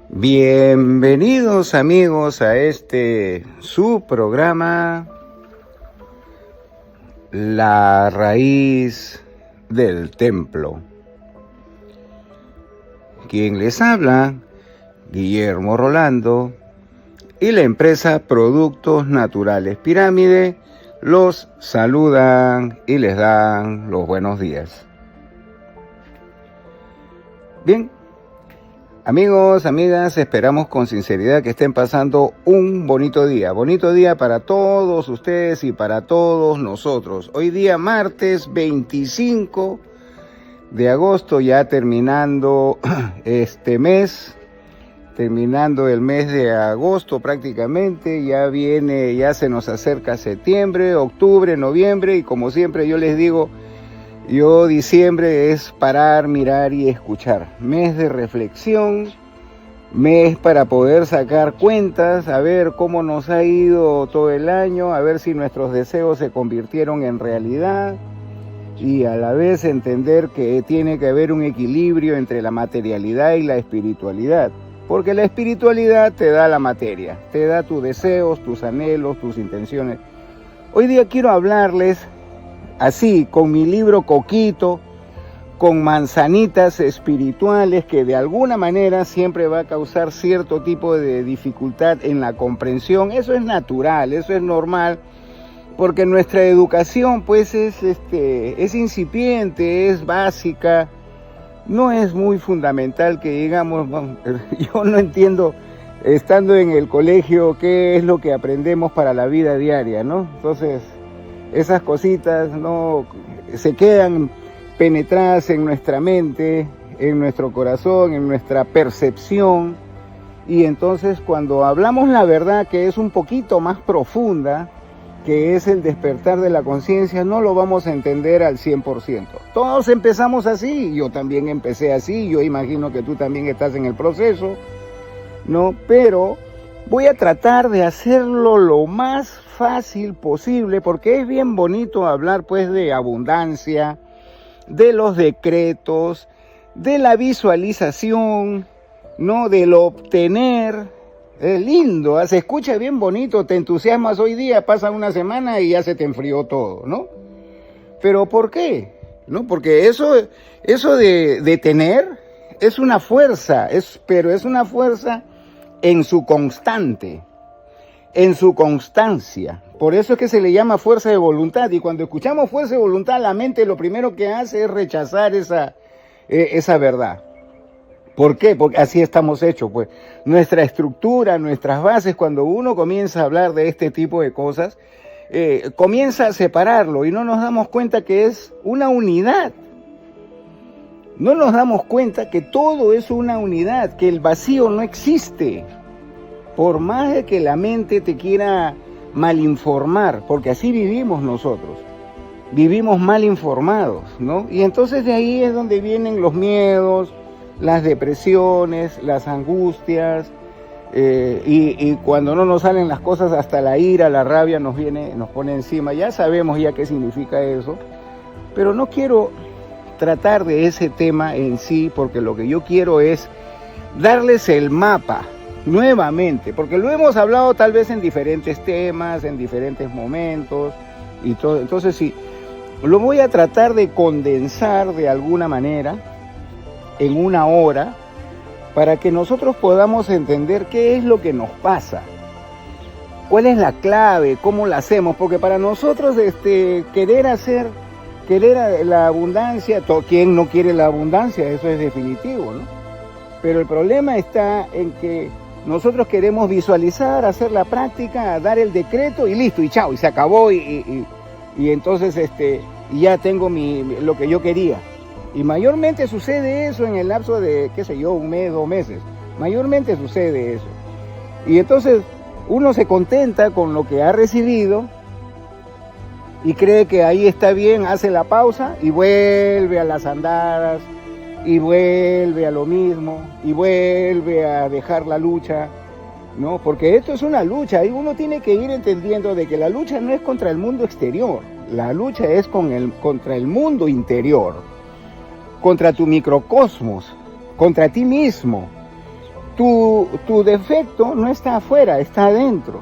Bienvenidos amigos a su programa La Raíz del Templo. Quien les habla, Guillermo Rolando, y la empresa Productos Naturales Pirámide los saludan y les dan los buenos días. Bien, amigos, amigas, esperamos con sinceridad que estén pasando un bonito día para todos ustedes y para todos nosotros. Hoy día martes 25 de agosto, ya terminando este mes, terminando el mes de agosto prácticamente, ya se nos acerca septiembre, octubre, noviembre, y como siempre yo les digo, diciembre es parar, mirar y escuchar. Mes de reflexión, mes para poder sacar cuentas, a ver cómo nos ha ido todo el año, a ver si nuestros deseos se convirtieron en realidad, y a la vez entender que tiene que haber un equilibrio entre la materialidad y la espiritualidad. Porque la espiritualidad te da la materia, te da tus deseos, tus anhelos, tus intenciones. Hoy día quiero hablarles así, con mi libro Coquito, con manzanitas espirituales que de alguna manera siempre va a causar cierto tipo de dificultad en la comprensión. Eso es natural, eso es normal, porque nuestra educación pues es incipiente, es básica, no es muy fundamental que digamos, yo no entiendo, estando en el colegio, qué es lo que aprendemos para la vida diaria, ¿no? Entonces, esas cositas no se quedan penetradas en nuestra mente, en nuestro corazón, en nuestra percepción, y entonces cuando hablamos la verdad, que es un poquito más profunda, que es el despertar de la conciencia, no lo vamos a entender al 100%. Todos empezamos así, yo también empecé así, yo imagino que tú también estás en el proceso, ¿no? Pero voy a tratar de hacerlo lo más fácil posible, porque es bien bonito hablar pues de abundancia, de los decretos, de la visualización, ¿no? Del obtener. Es lindo, se escucha bien bonito, te entusiasmas hoy día, pasa una semana y ya se te enfrió todo, ¿no? ¿Pero por qué? ¿No? Porque eso de tener es una fuerza, pero es una fuerza en su constante, en su constancia. Por eso es que se le llama fuerza de voluntad, y cuando escuchamos fuerza de voluntad, la mente lo primero que hace es rechazar esa verdad. ¿Por qué? Porque así estamos hechos, pues. Nuestra estructura, nuestras bases, cuando uno comienza a hablar de este tipo de cosas, comienza a separarlo y no nos damos cuenta que es una unidad. No nos damos cuenta que todo es una unidad, que el vacío no existe. Por más de que la mente te quiera malinformar, porque así vivimos nosotros. Vivimos mal informados, ¿no? Y entonces de ahí es donde vienen los miedos, las depresiones, las angustias, y cuando no nos salen las cosas, hasta la ira, la rabia nos pone encima. Ya sabemos ya qué significa eso, pero no quiero tratar de ese tema en sí, porque lo que yo quiero es darles el mapa nuevamente, porque lo hemos hablado tal vez en diferentes temas, en diferentes momentos y todo. Entonces sí, lo voy a tratar de condensar de alguna manera en una hora, para que nosotros podamos entender qué es lo que nos pasa, cuál es la clave, cómo la hacemos, porque para nosotros querer la abundancia, ¿quién no quiere la abundancia? Eso es definitivo, ¿no? Pero el problema está en que nosotros queremos visualizar, hacer la práctica, dar el decreto y listo, y chao, y se acabó, y entonces ya tengo lo que yo quería. Y mayormente sucede eso en el lapso de, un mes, 2 meses. Mayormente sucede eso. Y entonces uno se contenta con lo que ha recibido y cree que ahí está bien, hace la pausa y vuelve a las andadas, y vuelve a lo mismo, y vuelve a dejar la lucha. ¿no? Porque esto es una lucha y uno tiene que ir entendiendo de que la lucha no es contra el mundo exterior, la lucha es contra el mundo interior, contra tu microcosmos, contra ti mismo. Tu defecto no está afuera, está adentro.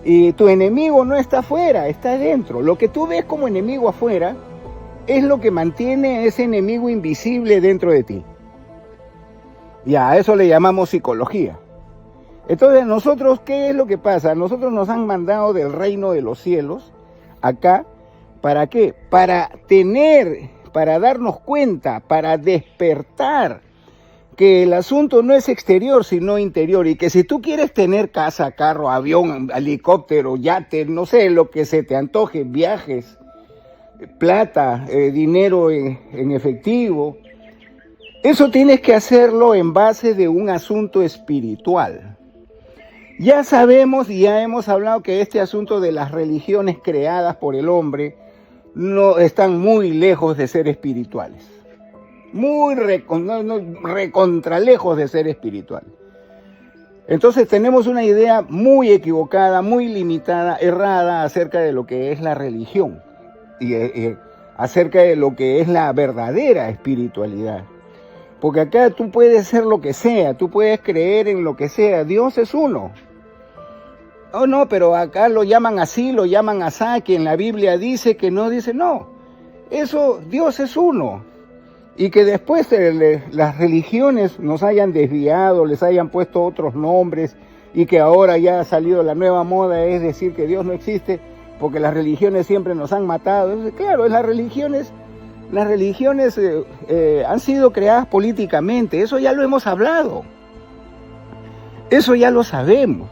Y tu enemigo no está afuera, está adentro. Lo que tú ves como enemigo afuera es lo que mantiene ese enemigo invisible dentro de ti. Y a eso le llamamos psicología. Entonces nosotros, ¿qué es lo que pasa? Nosotros nos han mandado del reino de los cielos acá, ¿para qué? Para darnos cuenta, para despertar que el asunto no es exterior, sino interior, y que si tú quieres tener casa, carro, avión, helicóptero, yate, no sé, lo que se te antoje, viajes, plata, dinero en efectivo, eso tienes que hacerlo en base de un asunto espiritual. Ya sabemos y ya hemos hablado que este asunto de las religiones creadas por el hombre no están muy lejos de ser espirituales. Muy recontra lejos de ser espiritual. Entonces tenemos una idea muy equivocada, muy limitada, errada acerca de lo que es la religión y acerca de lo que es la verdadera espiritualidad. Porque acá tú puedes ser lo que sea, tú puedes creer en lo que sea, Dios es uno. Oh no, pero acá lo llaman así, lo llaman asá, que en la Biblia dice que no, dice no. Eso, Dios es uno. Y que después las religiones nos hayan desviado, les hayan puesto otros nombres y que ahora ya ha salido la nueva moda, es decir que Dios no existe porque las religiones siempre nos han matado. Entonces, claro, las religiones han sido creadas políticamente, eso ya lo hemos hablado, eso ya lo sabemos.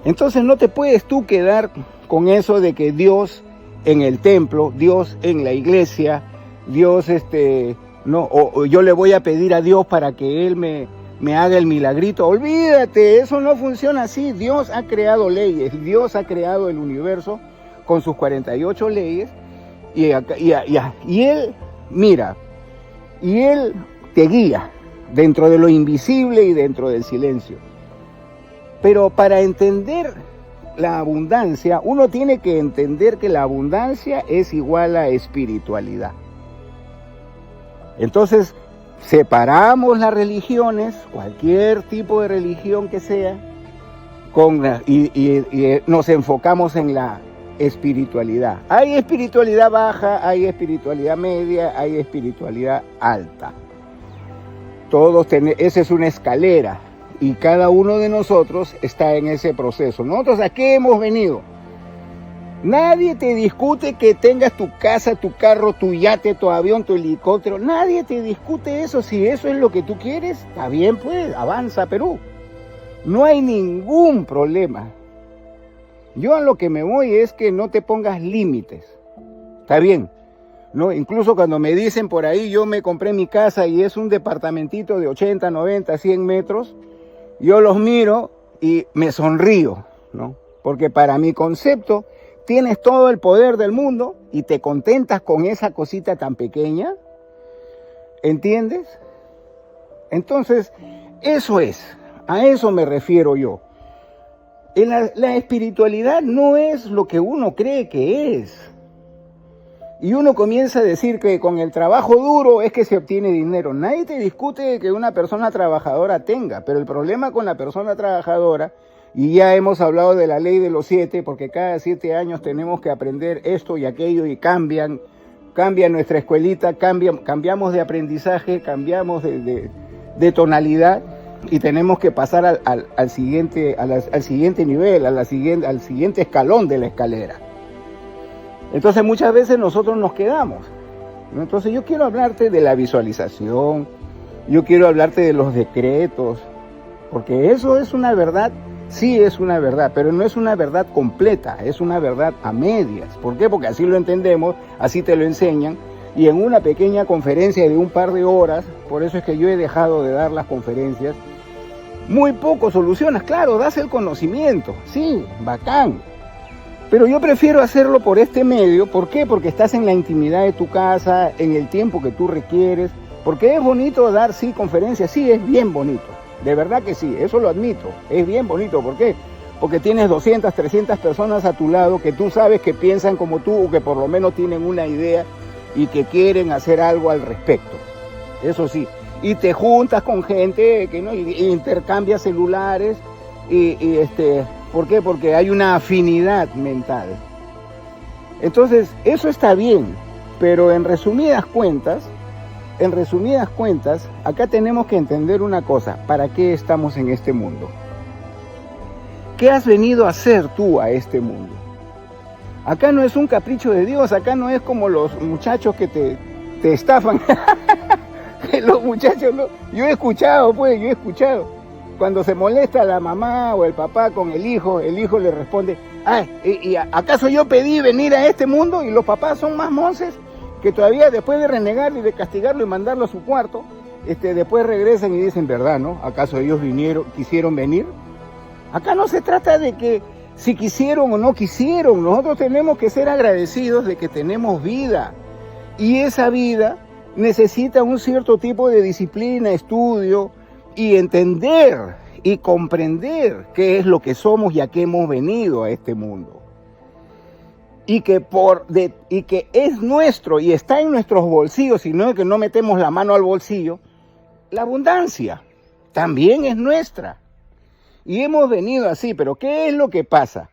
Entonces no te puedes tú quedar con eso de que Dios en el templo, Dios en la iglesia, Dios o yo le voy a pedir a Dios para que Él me haga el milagrito. Olvídate, eso no funciona así. Dios ha creado leyes, Dios ha creado el universo con sus 48 leyes y Él mira, y Él te guía dentro de lo invisible y dentro del silencio. Pero para entender la abundancia, uno tiene que entender que la abundancia es igual a espiritualidad. Entonces, separamos las religiones, cualquier tipo de religión que sea, y nos enfocamos en la espiritualidad. Hay espiritualidad baja, hay espiritualidad media, hay espiritualidad alta. Esa es una escalera y cada uno de nosotros está en ese proceso. Nosotros aquí hemos venido. Nadie te discute que tengas tu casa, tu carro, tu yate, tu avión, tu helicóptero. Nadie te discute eso. Si eso es lo que tú quieres, está bien, pues, avanza Perú. No hay ningún problema. Yo a lo que me voy es que no te pongas límites. Está bien, ¿no? Incluso cuando me dicen por ahí, yo me compré mi casa y es un departamentito de 80, 90, 100 metros, yo los miro y me sonrío, ¿no? Porque para mi concepto, tienes todo el poder del mundo y te contentas con esa cosita tan pequeña, ¿entiendes? Entonces, eso es, a eso me refiero yo. La espiritualidad no es lo que uno cree que es. Y uno comienza a decir que con el trabajo duro es que se obtiene dinero. Nadie te discute que una persona trabajadora tenga, pero el problema con la persona trabajadora, y ya hemos hablado de la ley de los 7, porque cada 7 años tenemos que aprender esto y aquello y cambia nuestra escuelita, cambiamos de aprendizaje, cambiamos de tonalidad y tenemos que pasar al siguiente nivel, al siguiente escalón de la escalera. Entonces muchas veces nosotros nos quedamos, ¿no? Entonces yo quiero hablarte de la visualización, yo quiero hablarte de los decretos, porque eso es una verdad, sí es una verdad, pero no es una verdad completa, es una verdad a medias. ¿Por qué? Porque así lo entendemos, así te lo enseñan, y en una pequeña conferencia de un par de horas, por eso es que yo he dejado de dar las conferencias, muy poco solucionas. Claro, das el conocimiento, sí, bacán. Pero yo prefiero hacerlo por este medio. ¿Por qué? Porque estás en la intimidad de tu casa, en el tiempo que tú requieres. Porque es bonito dar, sí, conferencias, sí, es bien bonito. de verdad que sí, eso lo admito, es bien bonito. ¿Por qué? Porque tienes 200, 300 personas a tu lado que tú sabes que piensan como tú o que por lo menos tienen una idea y que quieren hacer algo al respecto. Eso sí, y te juntas con gente que no y intercambias celulares ¿por qué? Porque hay una afinidad mental. Entonces, eso está bien, pero en resumidas cuentas, acá tenemos que entender una cosa: ¿para qué estamos en este mundo? ¿Qué has venido a hacer tú a este mundo? Acá no es un capricho de Dios, acá no es como los muchachos que te estafan. Los muchachos, no. Yo he escuchado. Cuando se molesta la mamá o el papá con el hijo le responde: ¿y acaso yo pedí venir a este mundo? Y los papás son más monces que todavía, después de renegar y de castigarlo y mandarlo a su cuarto, después regresan y dicen: ¿verdad, no? ¿Acaso ellos quisieron venir? Acá no se trata de que si quisieron o no quisieron. Nosotros tenemos que ser agradecidos de que tenemos vida. Y esa vida necesita un cierto tipo de disciplina, estudio y entender y comprender qué es lo que somos y a qué hemos venido a este mundo. Y que es nuestro y está en nuestros bolsillos, sino que no metemos la mano al bolsillo. La abundancia también es nuestra. Y hemos venido así, pero ¿qué es lo que pasa?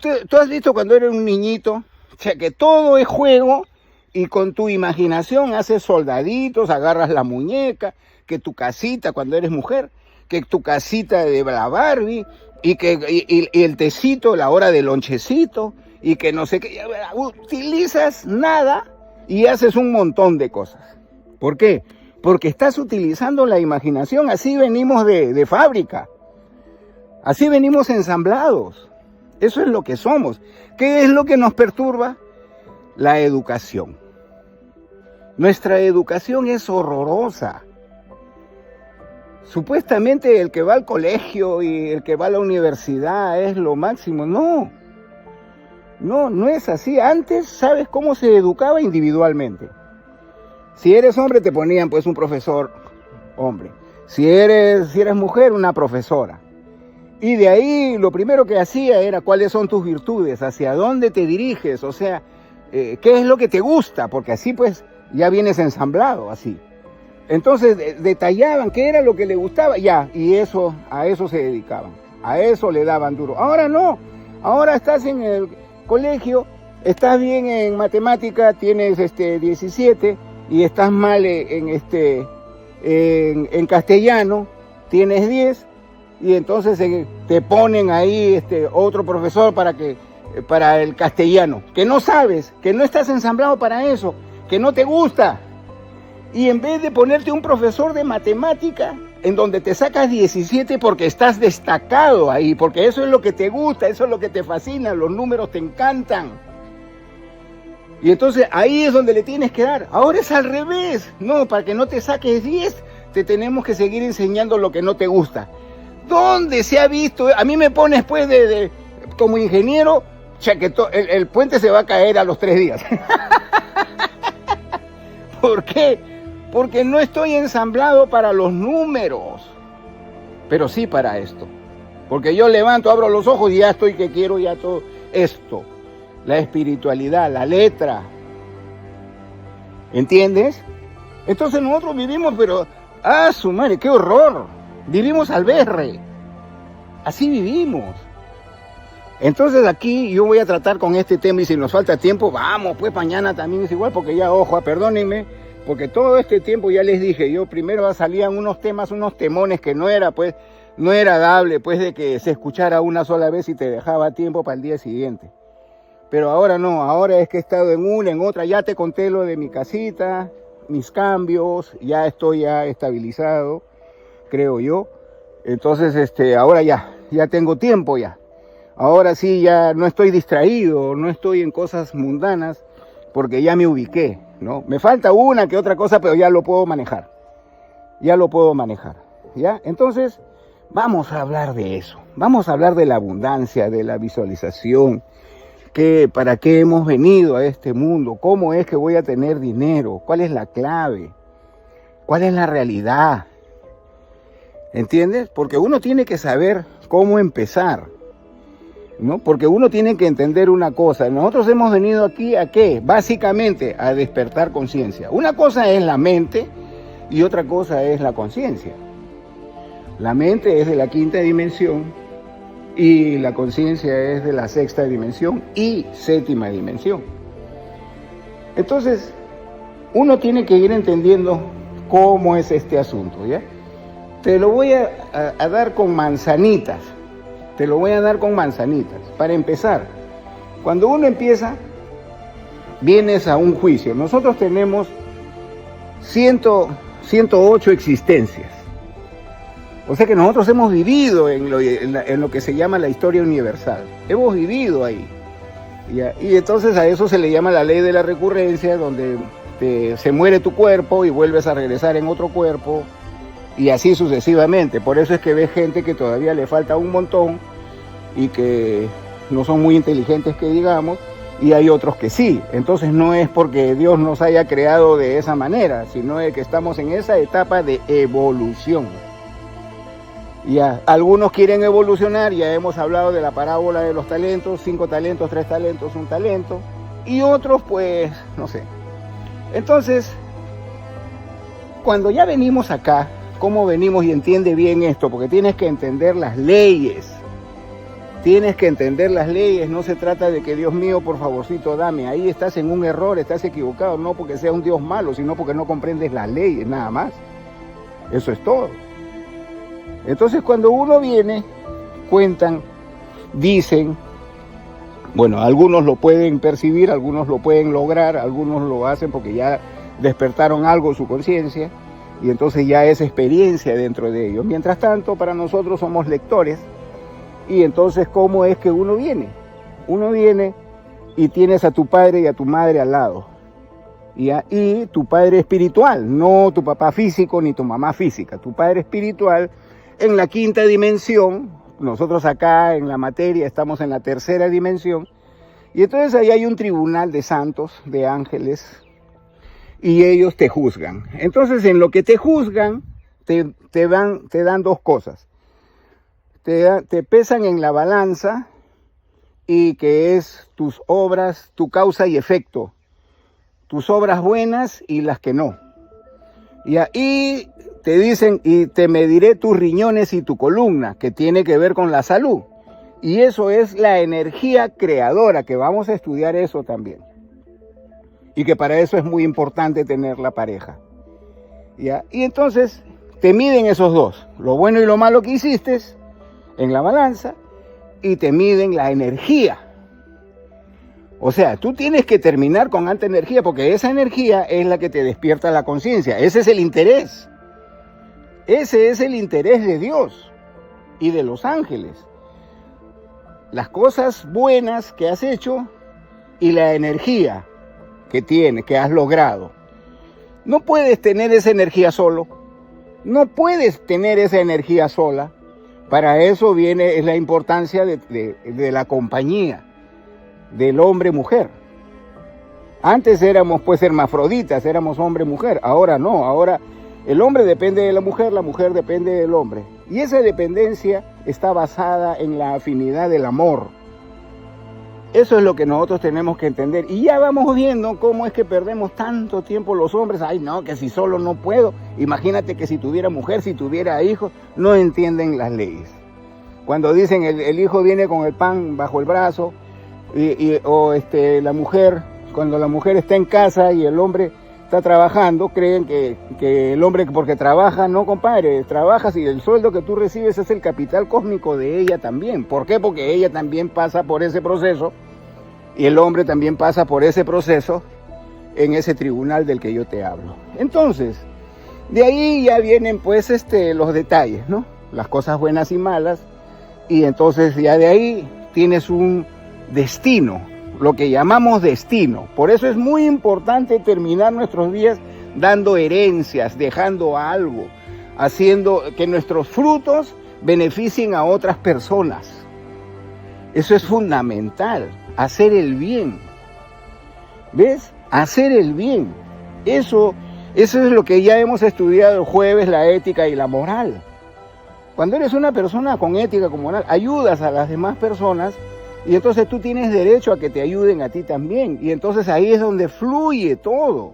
Tú has visto cuando eres un niñito, o sea, que todo es juego y con tu imaginación haces soldaditos, agarras la muñeca, que tu casita cuando eres mujer, que tu casita de la Barbie y el tecito, la hora del lonchecito y que no sé qué, utilizas nada y haces un montón de cosas. ¿Por qué? Porque estás utilizando la imaginación. Así venimos de fábrica. Así venimos ensamblados. Eso es lo que somos. ¿Qué es lo que nos perturba? La educación. Nuestra educación es horrorosa. Supuestamente el que va al colegio y el que va a la universidad es lo máximo. No es así. Antes, ¿sabes cómo se educaba individualmente? Si eres hombre, te ponían pues un profesor hombre. Si eres mujer, una profesora. Y de ahí lo primero que hacía era cuáles son tus virtudes, hacia dónde te diriges, o sea, qué es lo que te gusta, porque así pues ya vienes ensamblado así. Entonces detallaban qué era lo que le gustaba, ya, y a eso se dedicaban, a eso le daban duro. Ahora no, ahora estás en el colegio, estás bien en matemática, tienes 17 y estás mal en castellano, tienes 10. Y entonces te ponen ahí otro profesor para el castellano, que no sabes, que no estás ensamblado para eso, que no te gusta. Y en vez de ponerte un profesor de matemática, en donde te sacas 17 porque estás destacado ahí, porque eso es lo que te gusta, eso es lo que te fascina, los números te encantan. Y entonces ahí es donde le tienes que dar. Ahora es al revés. No, para que no te saques 10, te tenemos que seguir enseñando lo que no te gusta. ¿Dónde se ha visto? A mí me pones pues como ingeniero, ya que el puente se va a caer a los 3 días. ¿Por qué? Porque no estoy ensamblado para los números, pero sí para esto. Porque yo levanto, abro los ojos y ya estoy que quiero ya todo esto. La espiritualidad, la letra. ¿Entiendes? Entonces nosotros vivimos, pero su madre, qué horror. Vivimos al berre. Así vivimos. Entonces aquí yo voy a tratar con este tema y si nos falta tiempo, vamos, pues mañana también es igual, porque ya, ojo, perdónenme, porque todo este tiempo ya les dije, yo primero salían unos temas, unos temones que no era dable, pues de que se escuchara una sola vez y te dejaba tiempo para el día siguiente. Pero ahora no, ahora es que he estado en una, en otra, ya te conté lo de mi casita, mis cambios, ya estoy ya estabilizado, creo yo. Entonces, ahora ya tengo tiempo ya. Ahora sí ya no estoy distraído, no estoy en cosas mundanas, porque ya me ubiqué, ¿no? Me falta una que otra cosa, pero ya lo puedo manejar. ¿Ya? Entonces, vamos a hablar de eso. Vamos a hablar de la abundancia, de la visualización, para qué hemos venido a este mundo, cómo es que voy a tener dinero, cuál es la clave, cuál es la realidad. ¿Entiendes? Porque uno tiene que saber cómo empezar, ¿no? Porque uno tiene que entender una cosa. Nosotros hemos venido aquí ¿a qué? Básicamente a despertar conciencia. Una cosa es la mente y otra cosa es la conciencia. La mente es de la 5ª dimensión y la conciencia es de la 6ª dimensión y 7ª dimensión. Entonces, uno tiene que ir entendiendo cómo es este asunto, ¿ya? Te lo voy a dar con manzanitas. Te lo voy a dar con manzanitas. Para empezar, cuando uno empieza, vienes a un juicio. Nosotros tenemos 108 existencias. O sea que nosotros hemos vivido en lo que se llama la historia universal. Hemos vivido ahí. Y entonces a eso se le llama la ley de la recurrencia, donde se muere tu cuerpo y vuelves a regresar en otro cuerpo. Y así sucesivamente. Por eso es que ves gente que todavía le falta un montón y que no son muy inteligentes, que digamos, y hay otros que sí. Entonces no es porque Dios nos haya creado de esa manera, sino de que estamos en esa etapa de evolución. Ya, algunos quieren evolucionar, ya hemos hablado de la parábola de los talentos, 5 talentos, 3 talentos, 1 talento, y otros pues, no sé. Entonces, cuando ya venimos acá, ¿cómo venimos? Y entiende bien esto, porque tienes que entender las leyes. Tienes que entender las leyes, no se trata de que Dios mío, por favorcito, dame. Ahí estás en un error, estás equivocado, no porque sea un Dios malo, sino porque no comprendes las leyes, nada más. Eso es todo. Entonces cuando uno viene, cuentan, dicen, bueno, algunos lo pueden percibir, algunos lo pueden lograr, algunos lo hacen porque ya despertaron algo en su conciencia, y entonces ya es experiencia dentro de ellos. Mientras tanto, para nosotros somos lectores, y entonces, ¿cómo es que uno viene? Uno viene y tienes a tu padre y a tu madre al lado. Y tu padre espiritual, no tu papá físico ni tu mamá física. Tu padre espiritual en la 5ª dimensión. Nosotros acá en la materia estamos en la 3ª dimensión. Y entonces ahí hay un tribunal de santos, de ángeles, y ellos te juzgan. Entonces en lo que te juzgan, te dan 2 cosas. Te pesan en la balanza, y que es tus obras, tu causa y efecto, tus obras buenas y las que no. Y ahí te dicen, y te mediré tus riñones y tu columna, que tiene que ver con la salud. Y eso es la energía creadora, que vamos a estudiar eso también. Y que para eso es muy importante tener la pareja. ¿Ya? Y entonces te miden esos 2, lo bueno y lo malo que hiciste en la balanza, y te miden la energía. O sea, tú tienes que terminar con alta energía, porque esa energía es la que te despierta la conciencia. Ese es el interés. Ese es el interés de Dios y de los ángeles. Las cosas buenas que has hecho y la energía que tienes, que has logrado. No puedes tener esa energía solo. No puedes tener esa energía sola. Para eso es la importancia de la compañía, del hombre-mujer. Antes éramos pues hermafroditas, éramos hombre-mujer. Ahora no, ahora el hombre depende de la mujer depende del hombre. Y esa dependencia está basada en la afinidad del amor. Eso es lo que nosotros tenemos que entender. Y ya vamos viendo cómo es que perdemos tanto tiempo los hombres. Ay, no, que si solo no puedo. Imagínate que si tuviera mujer, si tuviera hijos, no entienden las leyes. Cuando dicen el hijo viene con el pan bajo el brazo, la mujer, cuando la mujer está en casa y el hombre está trabajando, creen que el hombre porque trabaja, no compadre, trabajas y el sueldo que tú recibes es el capital cósmico de ella también. ¿Por qué? Porque ella también pasa por ese proceso y el hombre también pasa por ese proceso en ese tribunal del que yo te hablo. Entonces, de ahí ya vienen pues los detalles, ¿no? Las cosas buenas y malas, y entonces ya de ahí tienes un destino, lo que llamamos destino. Por eso es muy importante terminar nuestros días dando herencias, dejando algo, haciendo que nuestros frutos beneficien a otras personas. Eso es fundamental, hacer el bien. ¿Ves? Hacer el bien. Eso es lo que ya hemos estudiado el jueves, la ética y la moral. Cuando eres una persona con ética, con moral, ayudas a las demás personas y entonces tú tienes derecho a que te ayuden a ti también. Y entonces ahí es donde fluye todo.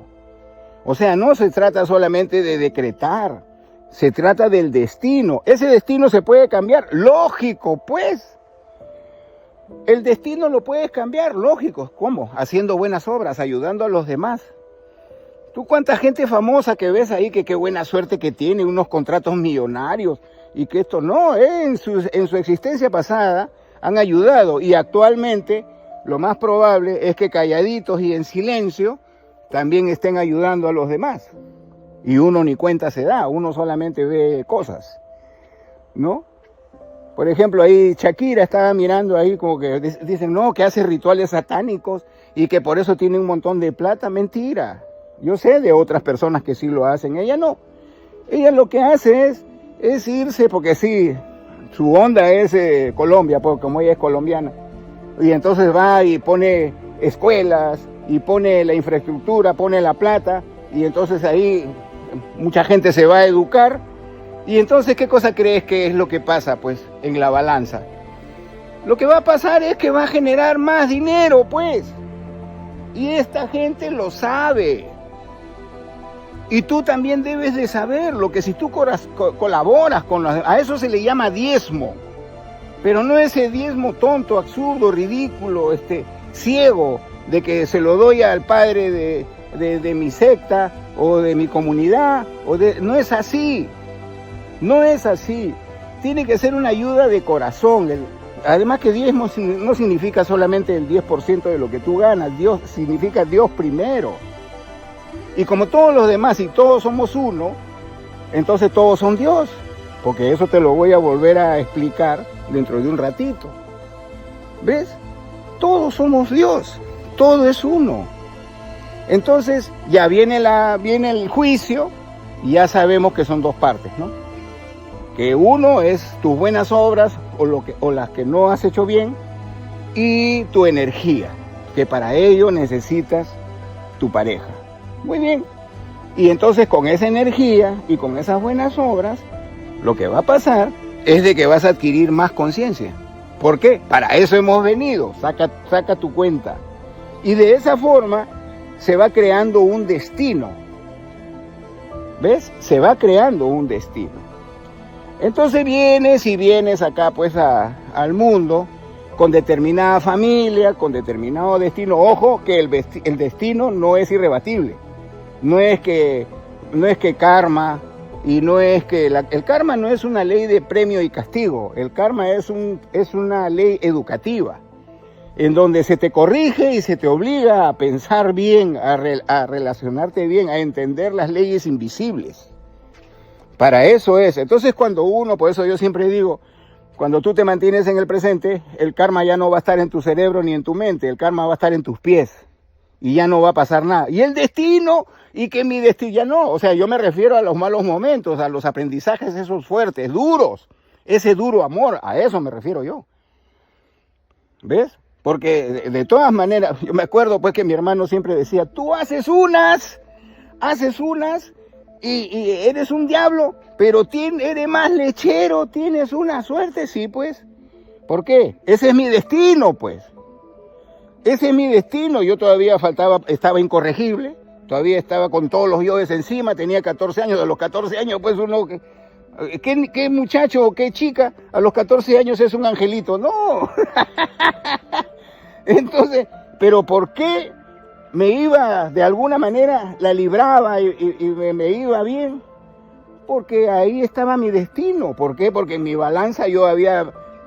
O sea, no se trata solamente de decretar, se trata del destino. Ese destino se puede cambiar, lógico, pues. El destino lo puedes cambiar, lógico. ¿Cómo? Haciendo buenas obras, ayudando a los demás. ¿Tú cuánta gente famosa que ves ahí que qué buena suerte que tiene, unos contratos millonarios y que esto no, en su existencia pasada han ayudado y actualmente lo más probable es que calladitos y en silencio también estén ayudando a los demás. Y uno ni cuenta se da, uno solamente ve cosas, ¿no? Por ejemplo, ahí Shakira estaba mirando ahí como que dicen, no, que hace rituales satánicos y que por eso tiene un montón de plata. Mentira. Yo sé de otras personas que sí lo hacen, ella no. Ella lo que hace es irse, porque sí, su onda es Colombia, porque como ella es colombiana. Y entonces va y pone escuelas, y pone la infraestructura, pone la plata, y entonces ahí mucha gente se va a educar. Y entonces, ¿qué cosa crees que es lo que pasa, pues, en la balanza? Lo que va a pasar es que va a generar más dinero, pues. Y esta gente lo sabe. Y tú también debes de saberlo, que si tú colaboras con a eso se le llama diezmo. Pero no ese diezmo tonto, absurdo, ridículo, ciego, de que se lo doy al padre de mi secta o de mi comunidad. No es así. No es así. Tiene que ser una ayuda de corazón. Además que diezmo no significa solamente el 10% de lo que tú ganas. Dios significa Dios primero. Y como todos los demás y todos somos uno, entonces todos son Dios. Porque eso te lo voy a volver a explicar dentro de un ratito. ¿Ves? Todos somos Dios. Todo es uno. Entonces ya viene el juicio y ya sabemos que son dos partes, ¿no? Que uno es tus buenas obras o las que no has hecho bien y tu energía, que para ello necesitas tu pareja. Muy bien. Y entonces con esa energía y con esas buenas obras, lo que va a pasar es de que vas a adquirir más conciencia. ¿Por qué? Para eso hemos venido. Saca tu cuenta. Y de esa forma se va creando un destino. ¿Ves? Se va creando un destino. Entonces vienes acá pues al mundo con determinada familia, con determinado destino. Ojo que el destino no es irrebatible. No es que karma, y no es que el karma no es una ley de premio y castigo. El karma es una ley educativa, en donde se te corrige y se te obliga a pensar bien, a relacionarte bien, a entender las leyes invisibles. Para eso es. Entonces por eso yo siempre digo, cuando tú te mantienes en el presente, el karma ya no va a estar en tu cerebro ni en tu mente, el karma va a estar en tus pies y ya no va a pasar nada. Y el destino, y que mi destino ya no, o sea, yo me refiero a los malos momentos, a los aprendizajes esos fuertes, duros, ese duro amor, a eso me refiero yo. ¿Ves? Porque de todas maneras, yo me acuerdo pues que mi hermano siempre decía, tú haces unas y eres un diablo, pero eres más lechero, tienes una suerte, sí pues. ¿Por qué? Ese es mi destino, pues. Ese es mi destino. Yo todavía estaba incorregible, todavía estaba con todos los yoes encima, tenía 14 años, a los 14 años pues uno... ¿Qué muchacho o qué chica a los 14 años es un angelito? No. Entonces, ¿pero por qué me iba, de alguna manera, la libraba y me iba bien? Porque ahí estaba mi destino. ¿Por qué? Porque en mi balanza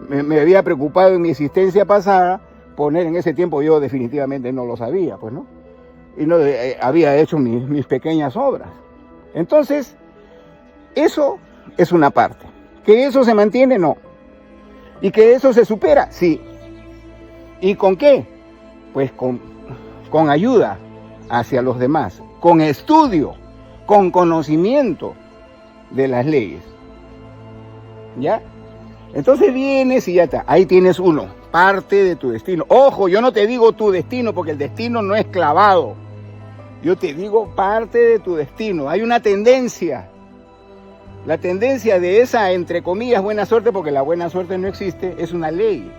me había preocupado en mi existencia pasada poner en ese tiempo, yo definitivamente no lo sabía, pues, ¿no? Y no había hecho mis pequeñas obras. Entonces, eso es una parte. ¿Que eso se mantiene? No. ¿Y que eso se supera? Sí. ¿Y con qué? Pues con ayuda hacia los demás, con estudio, con conocimiento de las leyes. ¿Ya? Entonces vienes y ya está. Ahí tienes uno, parte de tu destino. Ojo, yo no te digo tu destino porque el destino no es clavado. Yo te digo parte de tu destino. Hay una tendencia. La tendencia de esa, entre comillas, buena suerte, porque la buena suerte no existe, es una ley.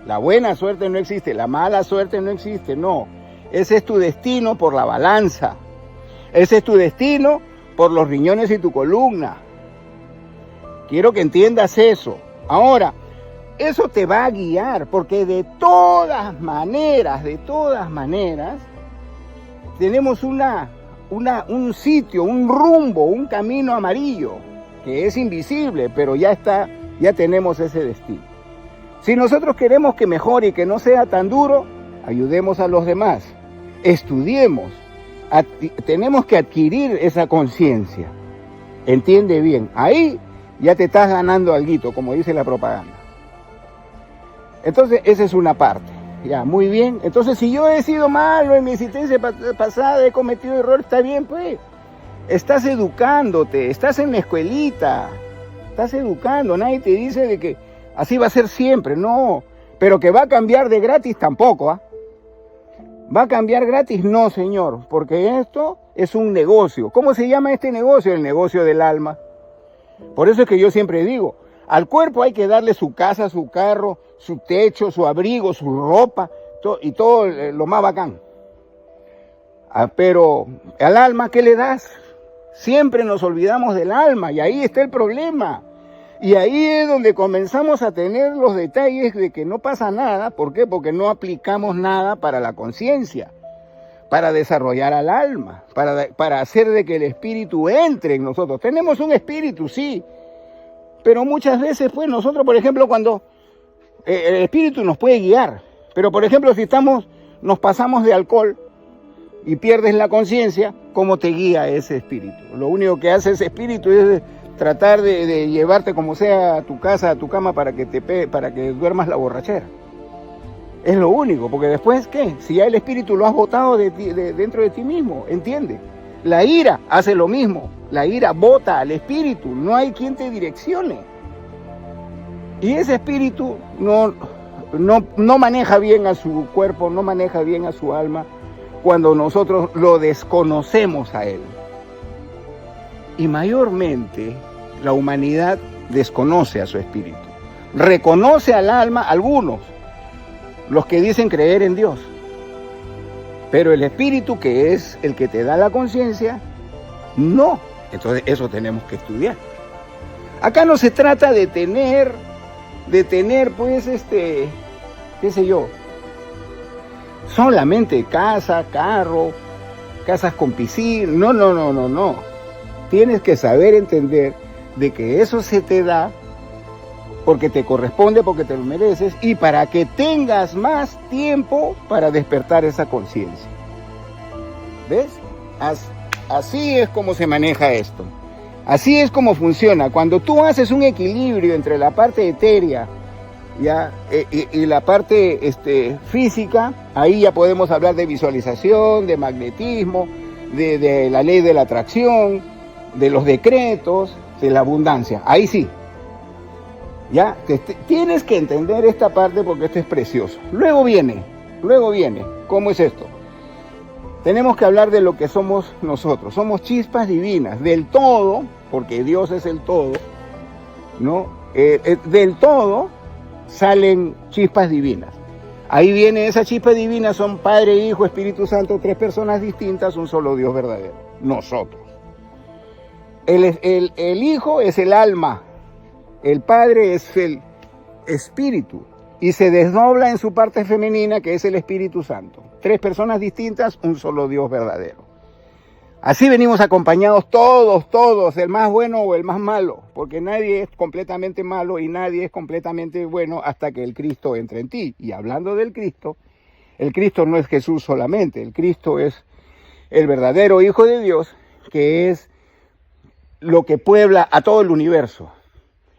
La buena suerte no existe, la mala suerte no existe, no. Ese es tu destino por la balanza. Ese es tu destino por los riñones y tu columna. Quiero que entiendas eso. Ahora, eso te va a guiar, porque de todas maneras, tenemos un sitio, un rumbo, un camino amarillo, que es invisible, pero ya tenemos ese destino. Si nosotros queremos que mejore y que no sea tan duro, ayudemos a los demás, estudiemos, tenemos que adquirir esa conciencia. Entiende bien, ahí ya te estás ganando alguito, como dice la propaganda. Entonces, esa es una parte. Ya, muy bien. Entonces, si yo he sido malo en mi existencia pasada, he cometido errores, está bien, pues. Estás educándote, estás en la escuelita, estás educando. Nadie te dice de que así va a ser siempre, no. Pero que va a cambiar de gratis tampoco, ¿ah? ¿Va a cambiar gratis? No, señor, porque esto es un negocio. ¿Cómo se llama este negocio? El negocio del alma. Por eso es que yo siempre digo, al cuerpo hay que darle su casa, su carro, su techo, su abrigo, su ropa y todo lo más bacán. Pero al alma, ¿qué le das? Siempre nos olvidamos del alma y ahí está el problema. Y ahí es donde comenzamos a tener los detalles de que no pasa nada. ¿Por qué? Porque no aplicamos nada para la conciencia, para desarrollar al alma, para hacer de que el espíritu entre en nosotros. Tenemos un espíritu, sí, pero muchas veces, pues, nosotros, por ejemplo, cuando el espíritu nos puede guiar, pero, por ejemplo, si nos pasamos de alcohol y pierdes la conciencia, ¿cómo te guía ese espíritu? Lo único que hace ese espíritu es tratar de llevarte como sea a tu casa, a tu cama, para que duermas la borrachera. Es lo único, porque después, ¿qué? Si ya el espíritu lo has botado dentro de ti mismo, ¿entiendes? La ira hace lo mismo, la ira bota al espíritu, no hay quien te direccione. Y ese espíritu no maneja bien a su cuerpo, no maneja bien a su alma, cuando nosotros lo desconocemos a él. Y mayormente la humanidad desconoce a su espíritu, reconoce al alma algunos, los que dicen creer en Dios. Pero el espíritu, que es el que te da la conciencia, no. Entonces eso tenemos que estudiar. Acá no se trata de tener pues qué sé yo, solamente casa, carro, casas con piscina. No. Tienes que saber entender de que eso se te da porque te corresponde, porque te lo mereces, y para que tengas más tiempo para despertar esa conciencia. ¿Ves? Así es como se maneja esto. Así es como funciona. Cuando tú haces un equilibrio entre la parte etérea y la parte física, ahí ya podemos hablar de visualización, de magnetismo, de la ley de la atracción, de los decretos, de la abundancia. Ahí sí. Ya, tienes que entender esta parte porque esto es precioso. Luego viene, ¿cómo es esto? Tenemos que hablar de lo que somos nosotros. Somos chispas divinas, del todo, porque Dios es el todo, ¿no? Del todo salen chispas divinas. Ahí viene esa chispa divina, son Padre, Hijo, Espíritu Santo, tres personas distintas, un solo Dios verdadero, nosotros. El Hijo es el alma. El Padre es el Espíritu y se desdobla en su parte femenina, que es el Espíritu Santo. Tres personas distintas, un solo Dios verdadero. Así venimos acompañados todos, el más bueno o el más malo, porque nadie es completamente malo y nadie es completamente bueno hasta que el Cristo entre en ti. Y hablando del Cristo, el Cristo no es Jesús solamente, el Cristo es el verdadero Hijo de Dios, que es lo que puebla a todo el universo.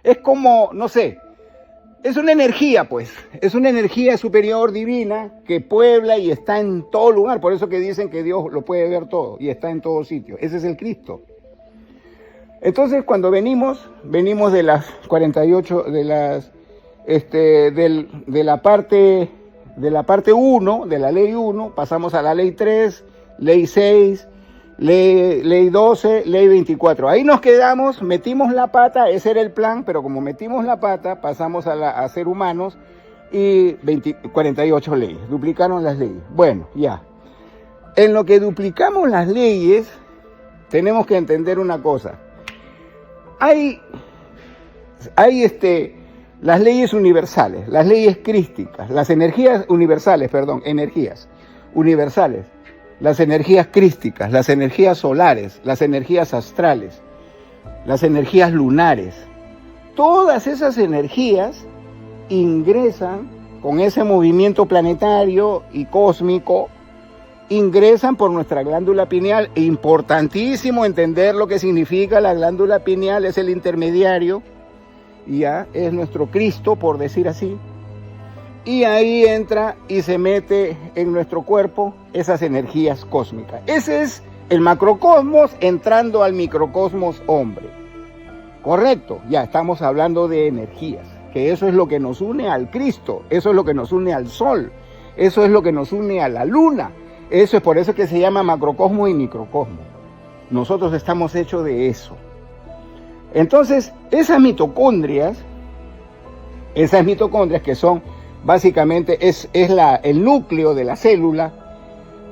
Es como, no sé, es una energía, pues, es una energía superior divina que puebla y está en todo lugar. Por eso que dicen que Dios lo puede ver todo y está en todo sitio. Ese es el Cristo. Entonces, cuando venimos de las 48, de la parte 1, de la ley 1, pasamos a la ley 3, ley 6, ley 12, ley 24. Ahí nos quedamos, metimos la pata, ese era el plan, pero como metimos la pata, pasamos a ser humanos y 48 leyes, duplicaron las leyes. Bueno, ya. En lo que duplicamos las leyes, tenemos que entender una cosa. Hay las leyes universales, las leyes crísticas, las energías universales, energías universales, las energías crísticas, las energías solares, las energías astrales, las energías lunares. Todas esas energías ingresan con ese movimiento planetario y cósmico, ingresan por nuestra glándula pineal. Importantísimo entender lo que significa la glándula pineal, es el intermediario, ya es nuestro Cristo, por decir así, y ahí entra y se mete en nuestro cuerpo esas energías cósmicas. Ese es el macrocosmos entrando al microcosmos hombre. Correcto, ya estamos hablando de energías, que eso es lo que nos une al Cristo, eso es lo que nos une al sol, eso es lo que nos une a la luna. Eso es por eso que se llama macrocosmos y microcosmos. Nosotros estamos hechos de eso. Entonces, esas mitocondrias que son básicamente el núcleo de la célula,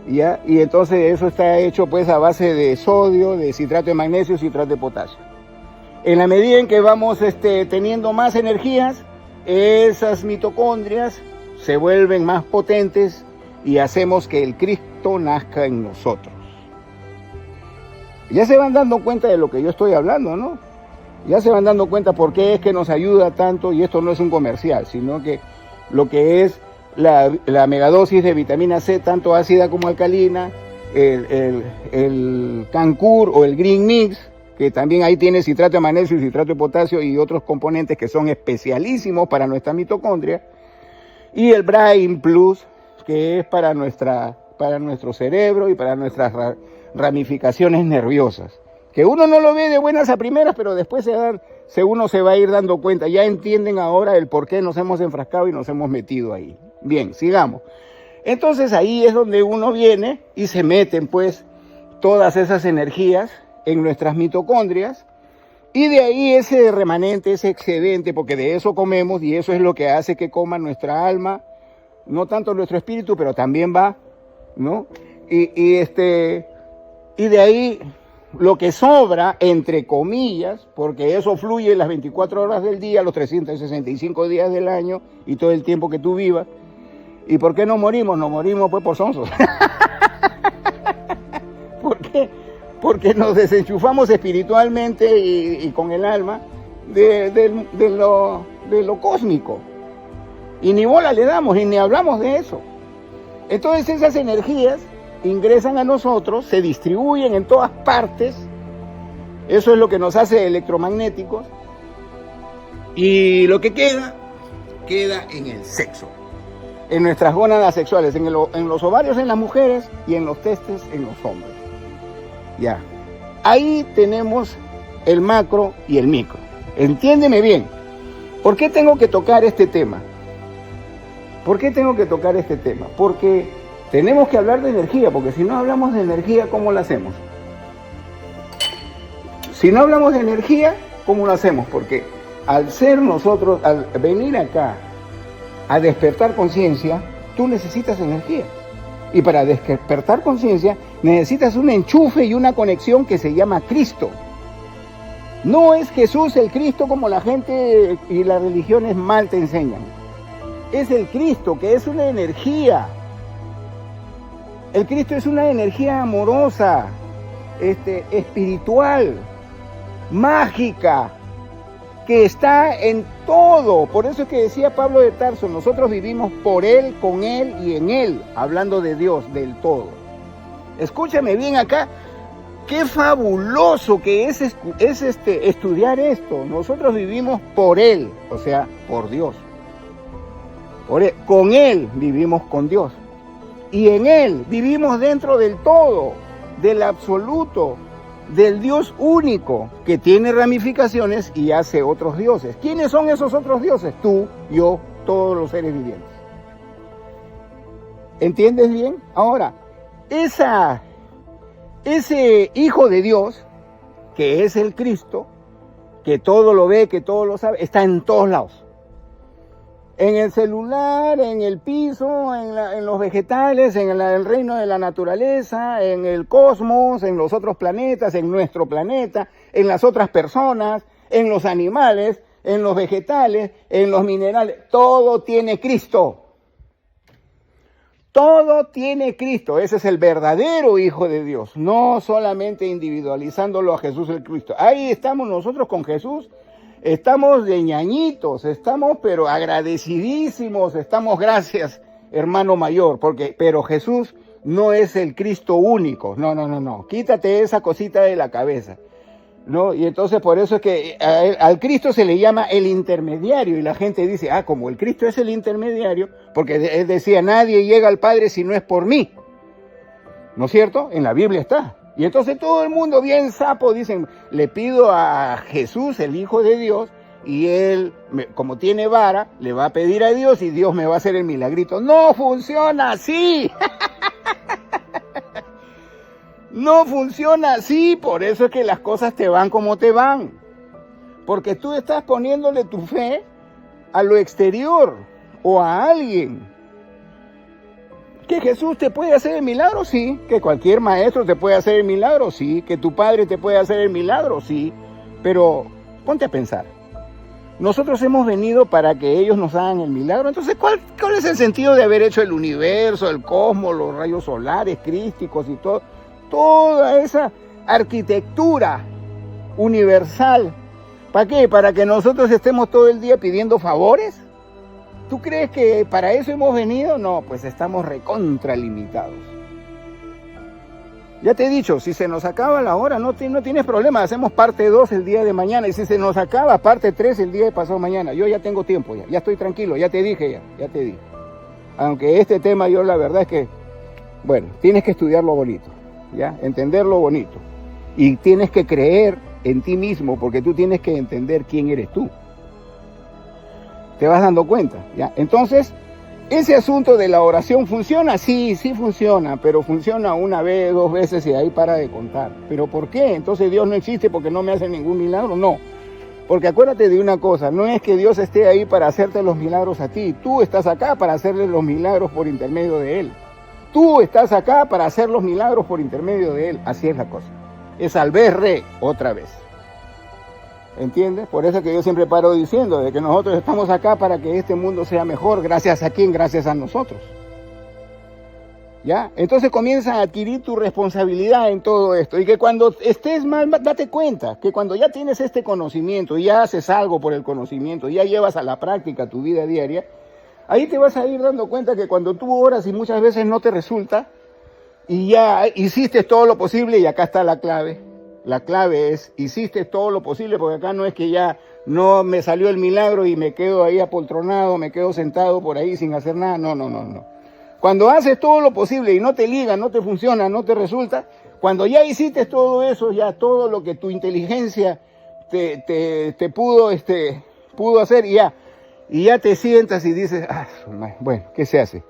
¿ya? Y entonces eso está hecho pues a base de sodio, de citrato de magnesio, citrato de potasio. En la medida en que vamos teniendo más energías, esas mitocondrias se vuelven más potentes y hacemos que el Cristo nazca en nosotros. Ya se van dando cuenta de lo que yo estoy hablando, ¿no? Ya se van dando cuenta por qué es que nos ayuda tanto, y esto no es un comercial, sino que lo que es la megadosis de vitamina C, tanto ácida como alcalina, el Cancur o el Green Mix, que también ahí tiene citrato de magnesio y citrato de potasio y otros componentes que son especialísimos para nuestra mitocondria, y el Brain Plus, que es para nuestro cerebro y para nuestras ramificaciones nerviosas, que uno no lo ve de buenas a primeras, pero después uno se va a ir dando cuenta. Ya entienden ahora el por qué nos hemos enfrascado y nos hemos metido ahí. Bien, sigamos. Entonces ahí es donde uno viene y se meten pues todas esas energías en nuestras mitocondrias, y de ahí ese remanente, ese excedente, porque de eso comemos y eso es lo que hace que coma nuestra alma, no tanto nuestro espíritu, pero también va, ¿no? Y de ahí lo que sobra, entre comillas, porque eso fluye las 24 horas del día, los 365 días del año y todo el tiempo que tú vivas. ¿Y por qué no morimos? No morimos pues por sonsos. ¿Por qué? Porque nos desenchufamos espiritualmente y con el alma de lo cósmico. Y ni bola le damos, y ni hablamos de eso. Entonces esas energías ingresan a nosotros, se distribuyen en todas partes. Eso es lo que nos hace electromagnéticos. Y lo que queda en el sexo, en nuestras gónadas sexuales, en los ovarios en las mujeres y en los testes en los hombres. Ya, ahí tenemos el macro y el micro. Entiéndeme bien. ¿Por qué tengo que tocar este tema? Porque tenemos que hablar de energía, porque si no hablamos de energía, ¿cómo lo hacemos? Si no hablamos de energía, ¿cómo lo hacemos? Porque al venir acá a despertar conciencia, tú necesitas energía. Y para despertar conciencia, necesitas un enchufe y una conexión que se llama Cristo. No es Jesús el Cristo como la gente y las religiones mal te enseñan. Es el Cristo, que es una energía. El Cristo es una energía amorosa, espiritual, mágica, que está en todo. Por eso es que decía Pablo de Tarso, nosotros vivimos por Él, con Él y en Él, hablando de Dios, del todo. Escúchame bien acá, qué fabuloso que es estudiar esto. Nosotros vivimos por Él, o sea, por Dios. Con Él vivimos con Dios. Y en Él vivimos dentro del todo, del absoluto, del Dios único, que tiene ramificaciones y hace otros dioses. ¿Quiénes son esos otros dioses? Tú, yo, todos los seres vivientes. ¿Entiendes bien? Ahora, ese Hijo de Dios, que es el Cristo, que todo lo ve, que todo lo sabe, está en todos lados. En el celular, en el piso, en los vegetales, en el reino de la naturaleza, en el cosmos, en los otros planetas, en nuestro planeta, en las otras personas, en los animales, en los vegetales, en los minerales. Todo tiene Cristo. Todo tiene Cristo. Ese es el verdadero Hijo de Dios. No solamente individualizándolo a Jesús el Cristo. Ahí estamos nosotros con Jesús. Estamos de ñañitos. Estamos pero agradecidísimos. Estamos gracias, hermano mayor. Pero Jesús no es el Cristo único. No. Quítate esa cosita de la cabeza. ¿No? Y entonces por eso es que al Cristo se le llama el intermediario, y la gente dice, como el Cristo es el intermediario, porque él decía, nadie llega al Padre si no es por mí, ¿no es cierto? En la Biblia está. Y entonces todo el mundo bien sapo dicen, le pido a Jesús, el Hijo de Dios, y él, como tiene vara, le va a pedir a Dios y Dios me va a hacer el milagrito. ¡No funciona así! No funciona así, por eso es que las cosas te van como te van. Porque tú estás poniéndole tu fe a lo exterior o a alguien. ¿Que Jesús te puede hacer el milagro? Sí. ¿Que cualquier maestro te puede hacer el milagro? Sí. ¿Que tu padre te puede hacer el milagro? Sí. Pero ponte a pensar. Nosotros hemos venido para que ellos nos hagan el milagro. Entonces, ¿cuál es el sentido de haber hecho el universo, el cosmos, los rayos solares, crísticos y todo? Toda esa arquitectura universal. ¿Para qué? ¿Para que nosotros estemos todo el día pidiendo favores? ¿Tú crees que para eso hemos venido? No, pues estamos recontralimitados. Ya te he dicho, si se nos acaba la hora, no tienes problema, hacemos parte 2 el día de mañana, y si se nos acaba parte 3 el día de pasado mañana, yo ya tengo tiempo, ya estoy tranquilo, ya te dije. Aunque este tema yo la verdad es que, tienes que estudiarlo bonito. ¿Ya? Entenderlo bonito, y tienes que creer en ti mismo, porque tú tienes que entender quién eres tú. ¿Te vas dando cuenta? ¿Ya? Entonces, ese asunto de la oración funciona, sí funciona, pero funciona una vez, 2 veces y ahí para de contar. ¿Pero por qué? Entonces Dios no existe porque no me hace ningún milagro. No, porque acuérdate de una cosa, no es que Dios esté ahí para hacerte los milagros a ti, tú estás acá para hacerle los milagros por intermedio de Él. Tú estás acá para hacer los milagros por intermedio de Él. Así es la cosa. Es al ver otra vez. ¿Entiendes? Por eso que yo siempre paro diciendo de que nosotros estamos acá para que este mundo sea mejor. ¿Gracias a quién? Gracias a nosotros. ¿Ya? Entonces comienza a adquirir tu responsabilidad en todo esto. Y que cuando estés mal, date cuenta que cuando ya tienes este conocimiento, ya haces algo por el conocimiento, ya llevas a la práctica tu vida diaria, ahí te vas a ir dando cuenta que cuando tú oras y muchas veces no te resulta, y ya hiciste todo lo posible, y acá está la clave. La clave es, hiciste todo lo posible, porque acá no es que ya no me salió el milagro y me quedo ahí apoltronado, me quedo sentado por ahí sin hacer nada. No. Cuando haces todo lo posible y no te liga, no te funciona, no te resulta, cuando ya hiciste todo eso, ya todo lo que tu inteligencia te pudo hacer, y ya te sientas y dices, ¿qué se hace?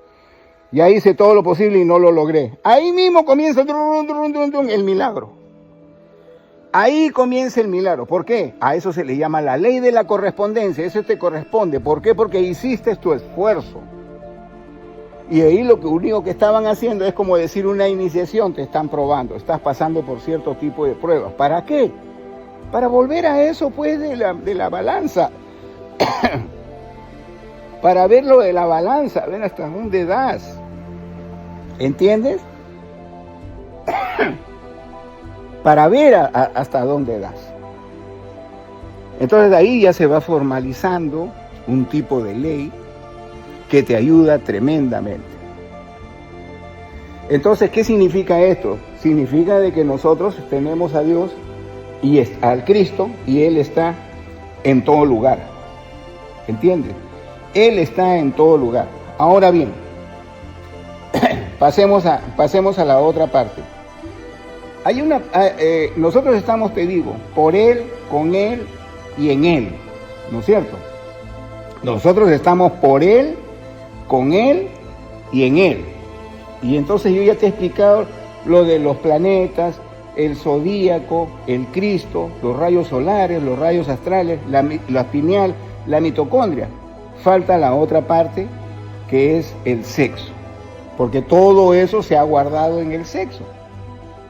Ya hice todo lo posible y no lo logré. Ahí mismo comienza el milagro. Ahí comienza el milagro. ¿Por qué? A eso se le llama la ley de la correspondencia. Eso te corresponde. ¿Por qué? Porque hiciste tu esfuerzo. Y ahí lo único que estaban haciendo es como decir una iniciación, te están probando, estás pasando por cierto tipo de pruebas. ¿Para qué? Para volver a eso pues de la balanza. Para ver lo de la balanza, ver hasta dónde das. ¿Entiendes? Para ver hasta dónde das. Entonces de ahí ya se va formalizando un tipo de ley que te ayuda tremendamente. Entonces, ¿qué significa esto? Significa de que nosotros tenemos a Dios y al Cristo, y Él está en todo lugar. ¿Entiendes? Él está en todo lugar. Ahora bien, pasemos a la otra parte. Nosotros estamos, te digo, por Él, con Él y en Él, ¿no es cierto? Nosotros estamos por Él, con Él y en Él. Y entonces yo ya te he explicado lo de los planetas, el zodíaco, el Cristo, los rayos solares, los rayos astrales, la pineal, la mitocondria. Falta la otra parte, que es el sexo, porque todo eso se ha guardado en el sexo,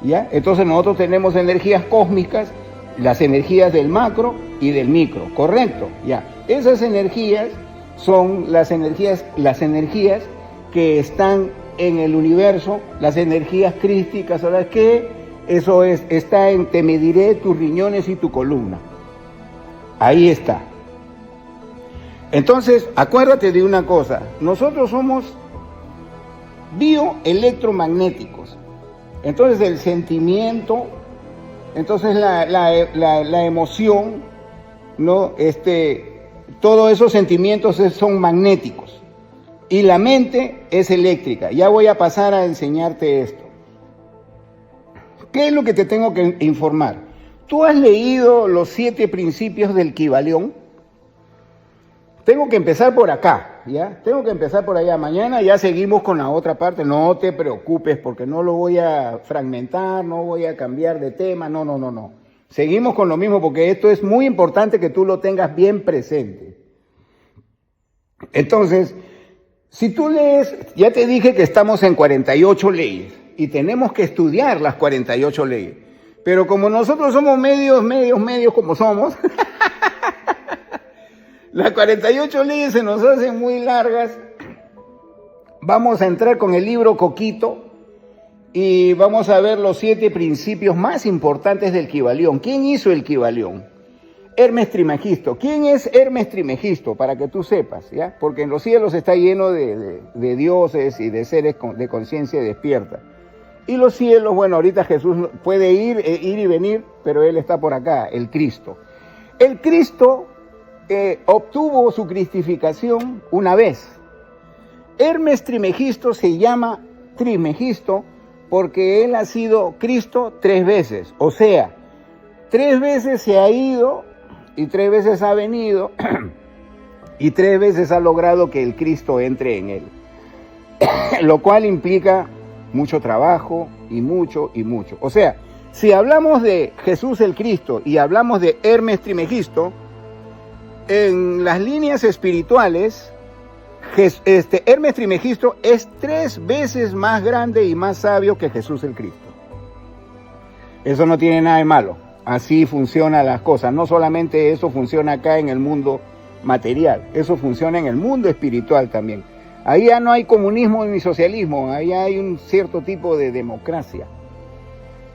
¿ya? Entonces nosotros tenemos energías cósmicas, las energías del macro y del micro, ¿correcto? Ya. Esas energías son las energías que están en el universo, las energías crísticas, ¿sabes qué? Eso está en te mediré tus riñones y tu columna. Ahí está. Entonces, acuérdate de una cosa, nosotros somos bioelectromagnéticos. Entonces el sentimiento, entonces la emoción, ¿no? Todos esos sentimientos son magnéticos. Y la mente es eléctrica. Ya voy a pasar a enseñarte esto. ¿Qué es lo que te tengo que informar? ¿Tú has leído los 7 principios del Kybalión? Tengo que empezar por acá, ¿ya? Tengo que empezar por allá. Mañana ya seguimos con la otra parte. No te preocupes porque no lo voy a fragmentar, no voy a cambiar de tema. No. Seguimos con lo mismo porque esto es muy importante que tú lo tengas bien presente. Entonces, si tú lees, ya te dije que estamos en 48 leyes y tenemos que estudiar las 48 leyes. Pero como nosotros somos medios como somos, las 48 leyes se nos hacen muy largas. Vamos a entrar con el libro Coquito y vamos a ver los 7 principios más importantes del Kybalión. ¿Quién hizo el Kybalión? Hermes Trismegisto. ¿Quién es Hermes Trismegisto? Para que tú sepas, ¿ya? Porque en los cielos está lleno de dioses y de seres de conciencia despierta. Y los cielos, bueno, ahorita Jesús puede ir y venir, pero Él está por acá, el Cristo. El Cristo obtuvo su cristificación una vez. Hermes Trismegisto se llama Trismegisto porque él ha sido Cristo 3 veces. O sea, 3 veces se ha ido y 3 veces ha venido y 3 veces ha logrado que el Cristo entre en él. Lo cual implica mucho trabajo y mucho. O sea, si hablamos de Jesús el Cristo y hablamos de Hermes Trismegisto, en las líneas espirituales, Hermes Trismegisto es 3 veces más grande y más sabio que Jesús el Cristo. Eso no tiene nada de malo. Así funcionan las cosas. No solamente eso funciona acá en el mundo material, eso funciona en el mundo espiritual también. Ahí ya no hay comunismo ni socialismo, ahí hay un cierto tipo de democracia,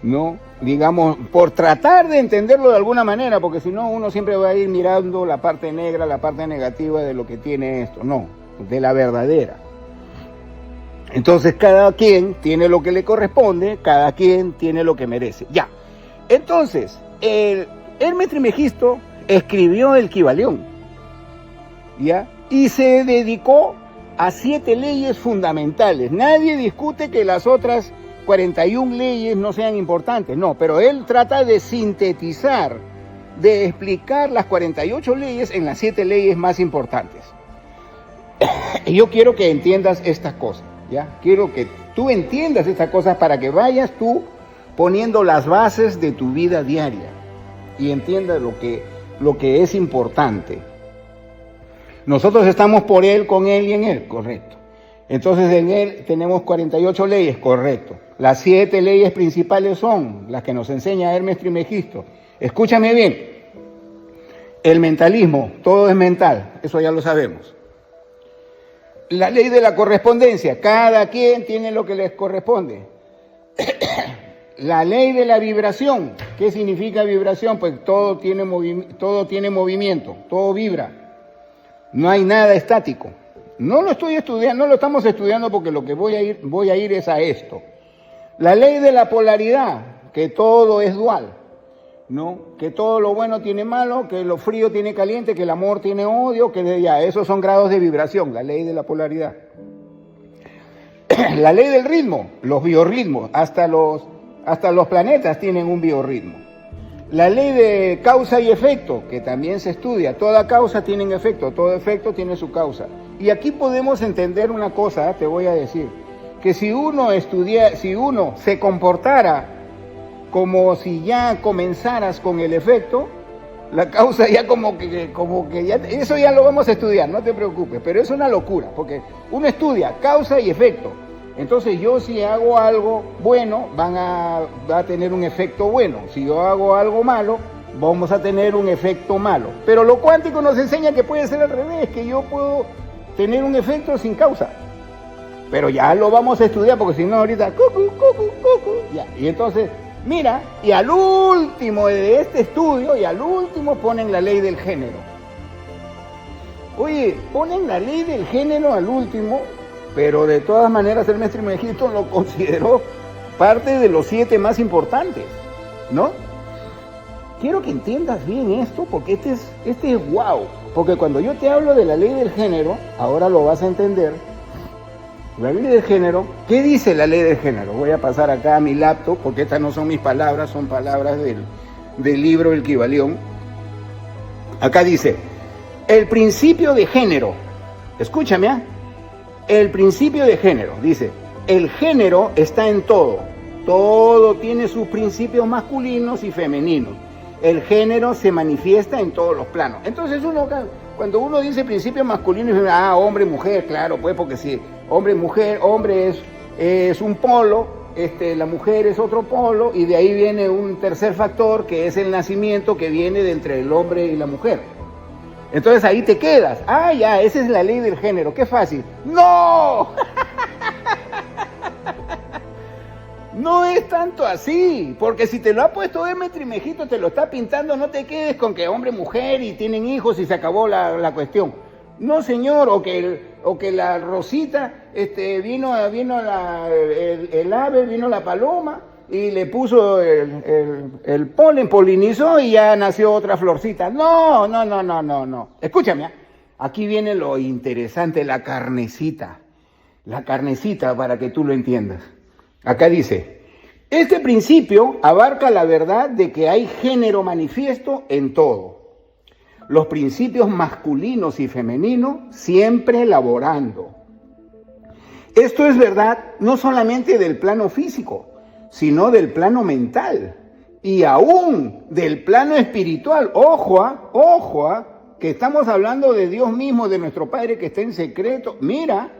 ¿no? Digamos, por tratar de entenderlo de alguna manera, porque si no uno siempre va a ir mirando la parte negra, la parte negativa de lo que tiene esto. No, de la verdadera. Entonces cada quien tiene lo que le corresponde, cada quien tiene lo que merece. Ya. Entonces, el Hermes Trismegisto escribió el Kybalión, ¿ya? Y se dedicó a 7 leyes fundamentales. Nadie discute que las otras 41 leyes no sean importantes, no, pero él trata de sintetizar, de explicar las 48 leyes en las 7 leyes más importantes. Y yo quiero que entiendas estas cosas, ¿ya? Quiero que tú entiendas estas cosas para que vayas tú poniendo las bases de tu vida diaria y entiendas lo que es importante. Nosotros estamos por Él, con Él y en Él, correcto. Entonces en Él tenemos 48 leyes, correcto. Las 7 leyes principales son las que nos enseña Hermes Trismegisto. Escúchame bien. El mentalismo, todo es mental, eso ya lo sabemos. La ley de la correspondencia, cada quien tiene lo que les corresponde. La ley de la vibración, ¿qué significa vibración? Pues todo tiene movimiento, todo vibra. No hay nada estático. No lo estoy estudiando, no lo estamos estudiando porque lo que voy a ir es a esto. La ley de la polaridad, que todo es dual, ¿no? Que todo lo bueno tiene malo, que lo frío tiene caliente, que el amor tiene odio, que ya, esos son grados de vibración, la ley de la polaridad. La ley del ritmo, los biorritmos, hasta los planetas tienen un biorritmo. La ley de causa y efecto, que también se estudia, toda causa tiene un efecto, todo efecto tiene su causa. Y aquí podemos entender una cosa, te voy a decir, que si uno se comportara como si ya comenzaras con el efecto, la causa ya como que ya, eso ya lo vamos a estudiar, no te preocupes, pero es una locura, porque uno estudia causa y efecto. Entonces yo si hago algo bueno, va a tener un efecto bueno. Si yo hago algo malo, vamos a tener un efecto malo. Pero lo cuántico nos enseña que puede ser al revés, que yo puedo tener un efecto sin causa. Pero ya lo vamos a estudiar, porque si no ahorita, ya. Y entonces, mira, y al último de este estudio, y al último ponen la ley del género. Oye, ponen la ley del género al último, pero de todas maneras el maestro Mengistu lo consideró parte de los 7 más importantes, ¿no? Quiero que entiendas bien esto, porque este es wow. Porque cuando yo te hablo de la ley del género, ahora lo vas a entender. La ley del género, ¿qué dice la ley del género? Voy a pasar acá a mi laptop, porque estas no son mis palabras, son palabras del libro El Kybalión. Acá dice, el principio de género, escúchame, ¿ah? El principio de género, dice, el género está en todo. Todo tiene sus principios masculinos y femeninos. El género se manifiesta en todos los planos. Entonces cuando uno dice principio masculino y femenino, hombre, mujer, claro, pues porque si hombre, mujer, hombre es un polo, la mujer es otro polo, y de ahí viene un tercer factor que es el nacimiento, que viene de entre el hombre y la mujer. Entonces ahí te quedas. Ya, esa es la ley del género. Qué fácil. ¡No! No es tanto así, porque si te lo ha puesto Demetrio Mengistu, te lo está pintando, no te quedes con que hombre, mujer y tienen hijos y se acabó la cuestión. No, señor, o que la Rosita vino el ave, vino la paloma y le puso el polen, polinizó y ya nació otra florcita. No. Escúchame, aquí viene lo interesante, la carnecita para que tú lo entiendas. Acá dice, este principio abarca la verdad de que hay género manifiesto en todo. Los principios masculinos y femeninos siempre laborando. Esto es verdad no solamente del plano físico, sino del plano mental y aún del plano espiritual. Ojo, que estamos hablando de Dios mismo, de nuestro Padre que está en secreto. Mira,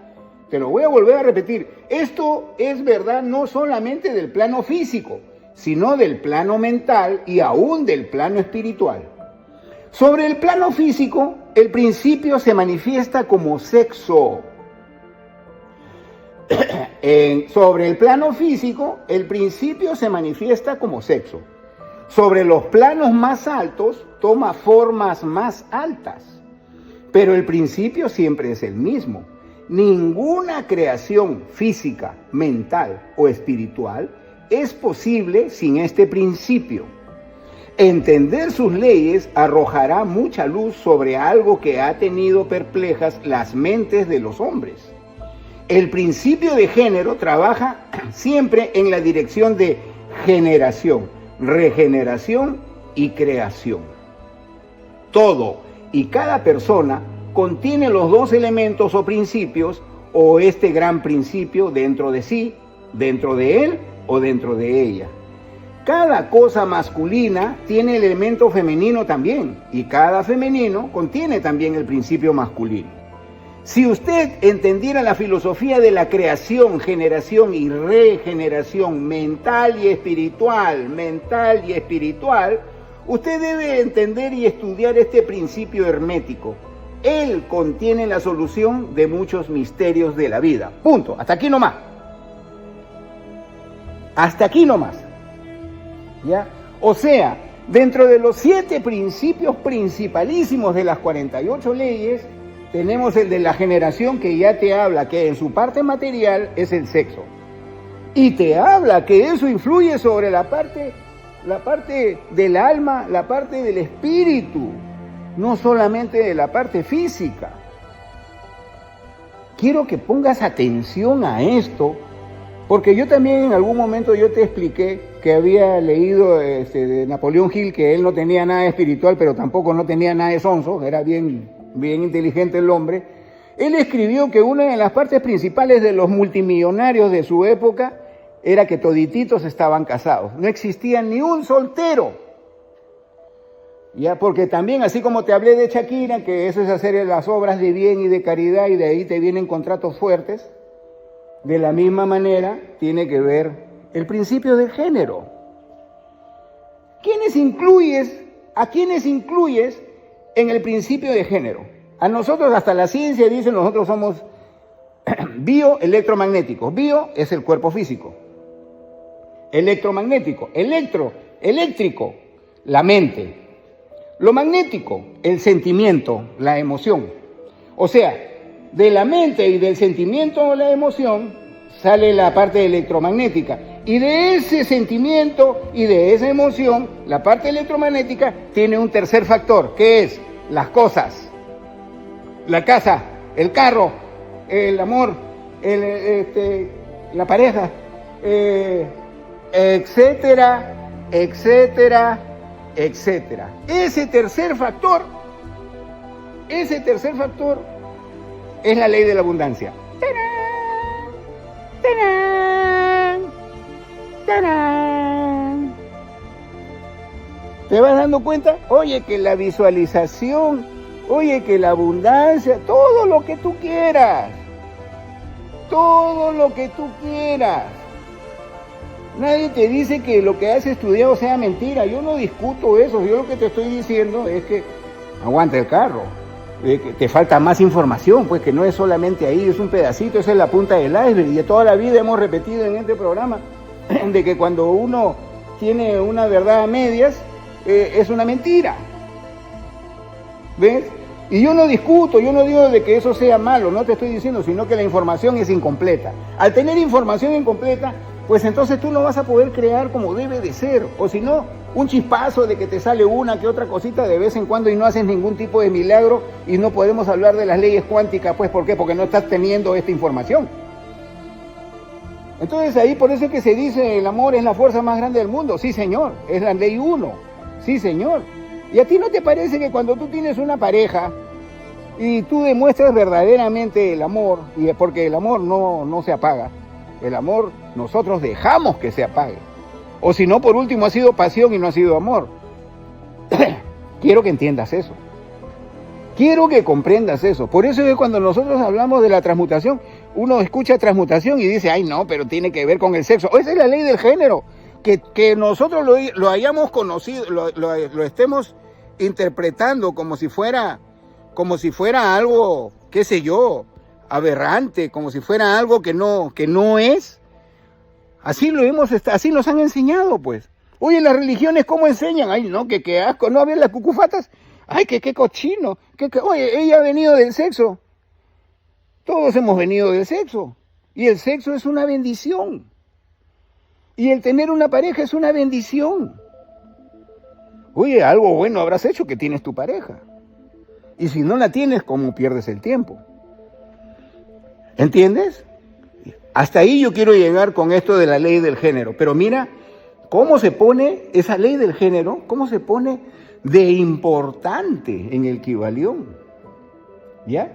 te lo voy a volver a repetir. Esto es verdad no solamente del plano físico, sino del plano mental y aún del plano espiritual. Sobre el plano físico, el principio se manifiesta como sexo. Sobre el plano físico, el principio se manifiesta como sexo. Sobre los planos más altos, toma formas más altas. Pero el principio siempre es el mismo. Ninguna creación física, mental o espiritual es posible sin este principio. Entender sus leyes arrojará mucha luz sobre algo que ha tenido perplejas las mentes de los hombres. El principio de género trabaja siempre en la dirección de generación, regeneración y creación. Todo y cada persona contiene los 2 elementos o principios o este gran principio dentro de sí, dentro de él o dentro de ella. Cada cosa masculina tiene el elemento femenino también y cada femenino contiene también el principio masculino. Si usted entendiera la filosofía de la creación, generación y regeneración mental y espiritual, usted debe entender y estudiar este principio hermético. Él contiene la solución de muchos misterios de la vida. Punto. Hasta aquí nomás. ¿Ya? O sea, dentro de los 7 principios principalísimos de las 48 leyes, tenemos el de la generación que ya te habla que en su parte material es el sexo. Y te habla que eso influye sobre la parte del alma, la parte del espíritu, no solamente de la parte física. Quiero que pongas atención a esto, porque yo también en algún momento yo te expliqué que había leído de Napoleón Hill que él no tenía nada espiritual, pero tampoco no tenía nada de sonso, era bien inteligente el hombre, Él escribió que una de las partes principales de los multimillonarios de su época era que todititos estaban casados. No existía ni un soltero. Ya, porque también, así como te hablé de Shakira, que eso es hacer las obras de bien y de caridad y de ahí te vienen contratos fuertes, de la misma manera tiene que ver el principio del género. ¿A quiénes incluyes en el principio de género? A nosotros, hasta la ciencia dice, nosotros somos bioelectromagnéticos. Bio es el cuerpo físico. Electromagnético. Eléctrico, la mente. Lo magnético, el sentimiento, la emoción. O sea, de la mente y del sentimiento o la emoción sale la parte electromagnética. Y de ese sentimiento y de esa emoción, la parte electromagnética tiene un tercer factor, que es las cosas. La casa, el carro, el amor, la pareja, etcétera, etcétera, etcétera. Ese tercer factor es la ley de la abundancia. ¡Tarán! ¡Tarán! ¿Te vas dando cuenta? Oye, que la visualización, oye, que la abundancia, todo lo que tú quieras. Todo lo que tú quieras. Nadie te dice que lo que has estudiado sea mentira. Yo no discuto eso. Yo lo que te estoy diciendo es que aguanta el carro. Que te falta más información, pues que no es solamente ahí, es un pedacito, esa es la punta del iceberg. Y de toda la vida hemos repetido en este programa de que cuando uno tiene una verdad a medias, es una mentira. ¿Ves? Y yo no discuto, yo no digo de que eso sea malo, no te estoy diciendo, sino que la información es incompleta. Al tener información incompleta, pues entonces tú no vas a poder crear como debe de ser, o si no, un chispazo de que te sale una que otra cosita de vez en cuando y no haces ningún tipo de milagro y no podemos hablar de las leyes cuánticas, pues ¿por qué? Porque no estás teniendo esta información. Entonces ahí por eso es que se dice el amor es la fuerza más grande del mundo. Sí, señor, es la ley 1. Sí, señor. ¿Y a ti no te parece que cuando tú tienes una pareja y tú demuestras verdaderamente el amor, y es porque el amor no se apaga, el amor nosotros dejamos que se apague, o si no, por último ha sido pasión y no ha sido amor? Quiero que entiendas eso. Quiero que comprendas eso. Por eso es que cuando nosotros hablamos de la transmutación, uno escucha transmutación y dice, ay no, pero tiene que ver con el sexo. Esa es la ley del género. Que nosotros lo hayamos conocido, lo estemos interpretando como si fuera algo, qué sé yo, aberrante, como si fuera algo que no es. Así nos han enseñado, pues. Oye, las religiones, ¿cómo enseñan? Ay, no, que asco, ¿no ven las cucufatas? Ay, que qué cochino. Oye, ella ha venido del sexo. Todos hemos venido del sexo. Y el sexo es una bendición. Y el tener una pareja es una bendición. Oye, algo bueno habrás hecho que tienes tu pareja. Y si no la tienes, ¿cómo pierdes el tiempo? ¿Entiendes? Hasta ahí yo quiero llegar con esto de la ley del género. Pero mira cómo se pone esa ley del género, cómo se pone de importante en el Kybalión. ¿Ya?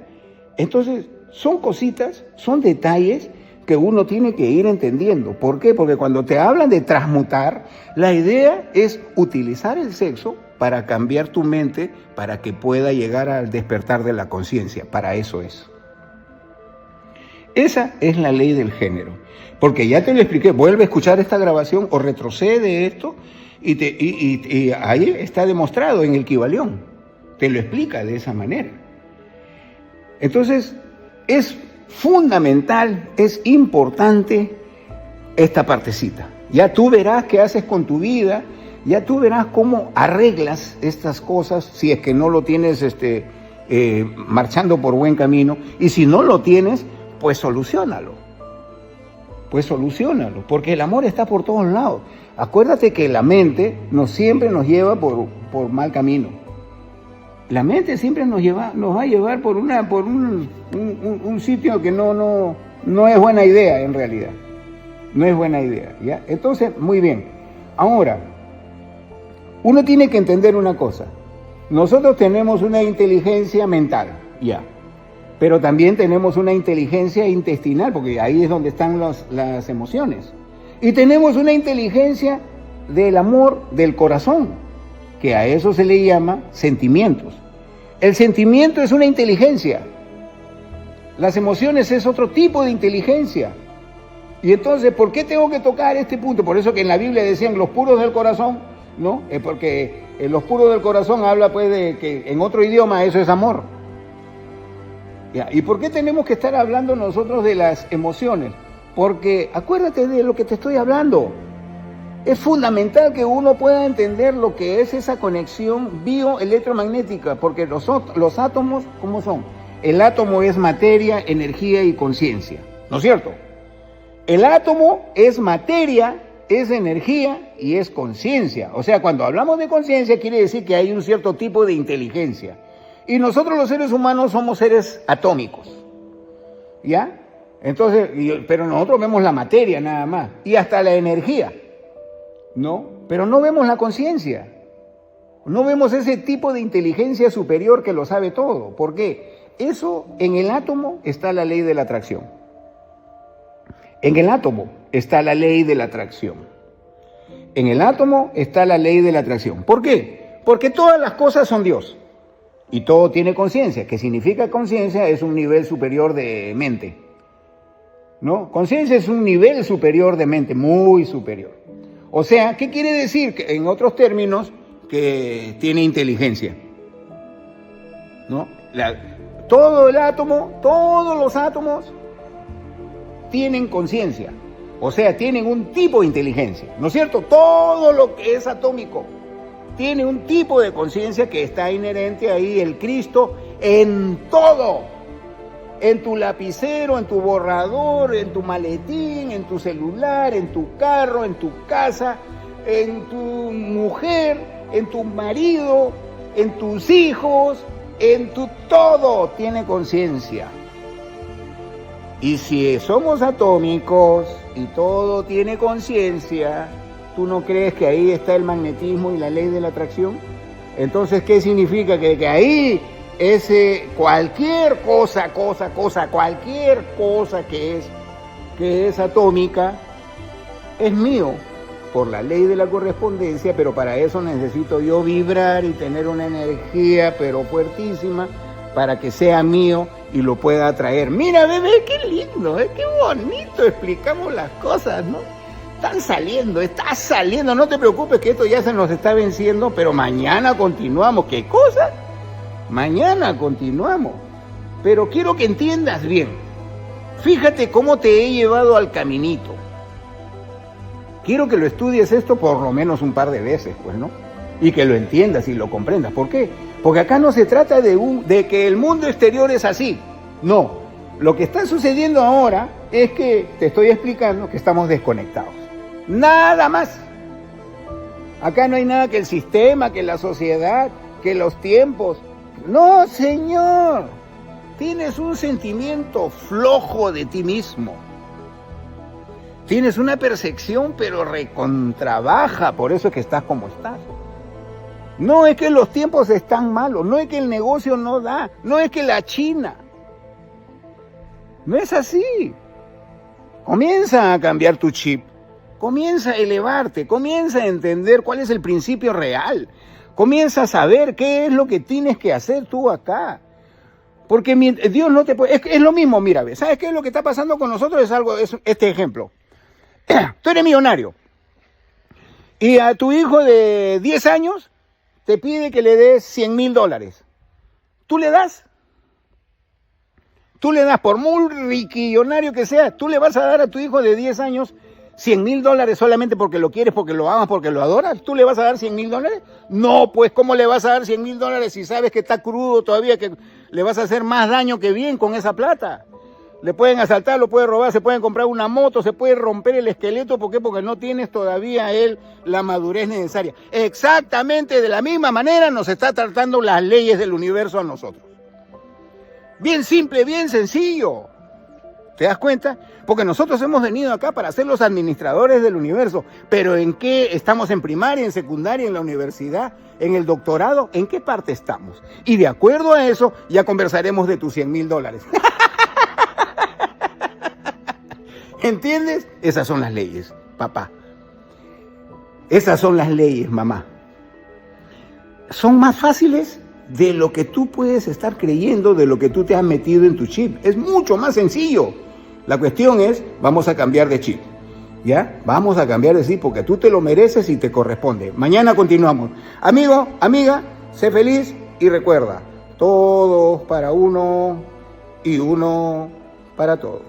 Entonces, son cositas, son detalles que uno tiene que ir entendiendo. ¿Por qué? Porque cuando te hablan de transmutar, la idea es utilizar el sexo para cambiar tu mente, para que pueda llegar al despertar de la conciencia. Para eso es. Esa es la ley del género. Porque ya te lo expliqué, vuelve a escuchar esta grabación o retrocede esto y ahí está demostrado en el Kybalión. Te lo explica de esa manera. Entonces, es fundamental, es importante esta partecita. Ya tú verás qué haces con tu vida, ya tú verás cómo arreglas estas cosas si es que no lo tienes marchando por buen camino, y si no lo tienes, pues soluciónalo. Porque el amor está por todos lados. Acuérdate que la mente siempre nos lleva por mal camino. La mente siempre nos va a llevar por un sitio que no es buena idea en realidad. No es buena idea, ¿ya? Entonces, muy bien. Ahora, uno tiene que entender una cosa. Nosotros tenemos una inteligencia mental, ¿ya? Pero también tenemos una inteligencia intestinal, porque ahí es donde están las emociones. Y tenemos una inteligencia del amor del corazón, que a eso se le llama sentimientos. El sentimiento es una inteligencia. Las emociones es otro tipo de inteligencia. Y entonces, ¿por qué tengo que tocar este punto? Por eso que en la Biblia decían los puros del corazón, ¿no? Porque los puros del corazón habla pues de que en otro idioma eso es amor. ¿Ya? ¿Y por qué tenemos que estar hablando nosotros de las emociones? Porque acuérdate de lo que te estoy hablando. Es fundamental que uno pueda entender lo que es esa conexión bioelectromagnética, porque los átomos, ¿cómo son? El átomo es materia, energía y conciencia, ¿no es cierto? El átomo es materia, es energía y es conciencia. O sea, cuando hablamos de conciencia quiere decir que hay un cierto tipo de inteligencia. Y nosotros los seres humanos somos seres atómicos, ¿ya? Entonces, pero nosotros vemos la materia nada más y hasta la energía, ¿no? Pero no vemos la conciencia. No vemos ese tipo de inteligencia superior que lo sabe todo. ¿Por qué? Eso, en el átomo está la ley de la atracción. En el átomo está la ley de la atracción. En el átomo está la ley de la atracción. ¿Por qué? Porque todas las cosas son Dios. Y todo tiene conciencia. ¿Qué significa conciencia? Es un nivel superior de mente, ¿no? Conciencia es un nivel superior de mente, muy superior. O sea, ¿qué quiere decir? Que, en otros términos, que tiene inteligencia, ¿no? Todo el átomo, todos los átomos tienen conciencia, o sea, tienen un tipo de inteligencia, ¿no es cierto? Todo lo que es atómico tiene un tipo de conciencia que está inherente ahí, el Cristo, en todo, en tu lapicero, en tu borrador, en tu maletín, en tu celular, en tu carro, en tu casa, en tu mujer, en tu marido, en tus hijos, en tu todo tiene conciencia. Y si somos atómicos y todo tiene conciencia, ¿tú no crees que ahí está el magnetismo y la ley de la atracción? Entonces, ¿qué significa? Que ahí cualquier cosa que es atómica es mío por la ley de la correspondencia, pero para eso necesito yo vibrar y tener una energía pero fuertísima para que sea mío y lo pueda atraer. Mira, bebé, qué lindo, qué bonito explicamos las cosas, ¿no? Está saliendo, no te preocupes que esto ya se nos está venciendo, pero mañana continuamos. ¿Qué cosa? Mañana continuamos. Pero quiero que entiendas bien. Fíjate cómo te he llevado al caminito. Quiero que lo estudies esto por lo menos un par de veces, pues, ¿no? Y que lo entiendas y lo comprendas. ¿Por qué? Porque acá no se trata de que el mundo exterior es así. No. Lo que está sucediendo ahora es que te estoy explicando que estamos desconectados. Nada más. Acá no hay nada que el sistema, que la sociedad, que los tiempos. No, señor. Tienes un sentimiento flojo de ti mismo. Tienes una percepción pero recontrabaja, por eso es que estás como estás. No es que los tiempos están malos, no es que el negocio no da, no es que la China. No es así. Comienza a cambiar tu chip, comienza a elevarte, comienza a entender cuál es el principio real, comienza a saber qué es lo que tienes que hacer tú acá. Porque Dios no te puede... Es lo mismo, mira, ¿sabes qué es lo que está pasando con nosotros? Es este ejemplo. Tú eres millonario y a tu hijo de 10 años te pide que le des $100,000. ¿Tú le das? Tú le das, por muy riquillonario que sea, tú le vas a dar a tu hijo de 10 años $100,000 solamente porque lo quieres, porque lo amas, porque lo adoras. ¿Tú le vas a dar $100,000? No, pues ¿cómo le vas a dar $100,000 si sabes que está crudo todavía, que le vas a hacer más daño que bien con esa plata? Le pueden asaltar, lo pueden robar, se pueden comprar una moto, se puede romper el esqueleto. ¿Por qué? Porque no tienes todavía la madurez necesaria. Exactamente de la misma manera nos está tratando las leyes del universo a nosotros. Bien simple, bien sencillo. ¿Te das cuenta? Porque nosotros hemos venido acá para ser los administradores del universo. Pero ¿en qué estamos? ¿En primaria, en secundaria, en la universidad, en el doctorado? ¿En qué parte estamos? Y de acuerdo a eso, ya conversaremos de tus $100,000. ¿Entiendes? Esas son las leyes, papá. Esas son las leyes, mamá. Son más fáciles de lo que tú puedes estar creyendo, de lo que tú te has metido en tu chip. Es mucho más sencillo. La cuestión es, vamos a cambiar de chip. ¿Ya? Vamos a cambiar de chip porque tú te lo mereces y te corresponde. Mañana continuamos. Amigo, amiga, sé feliz y recuerda, todos para uno y uno para todos.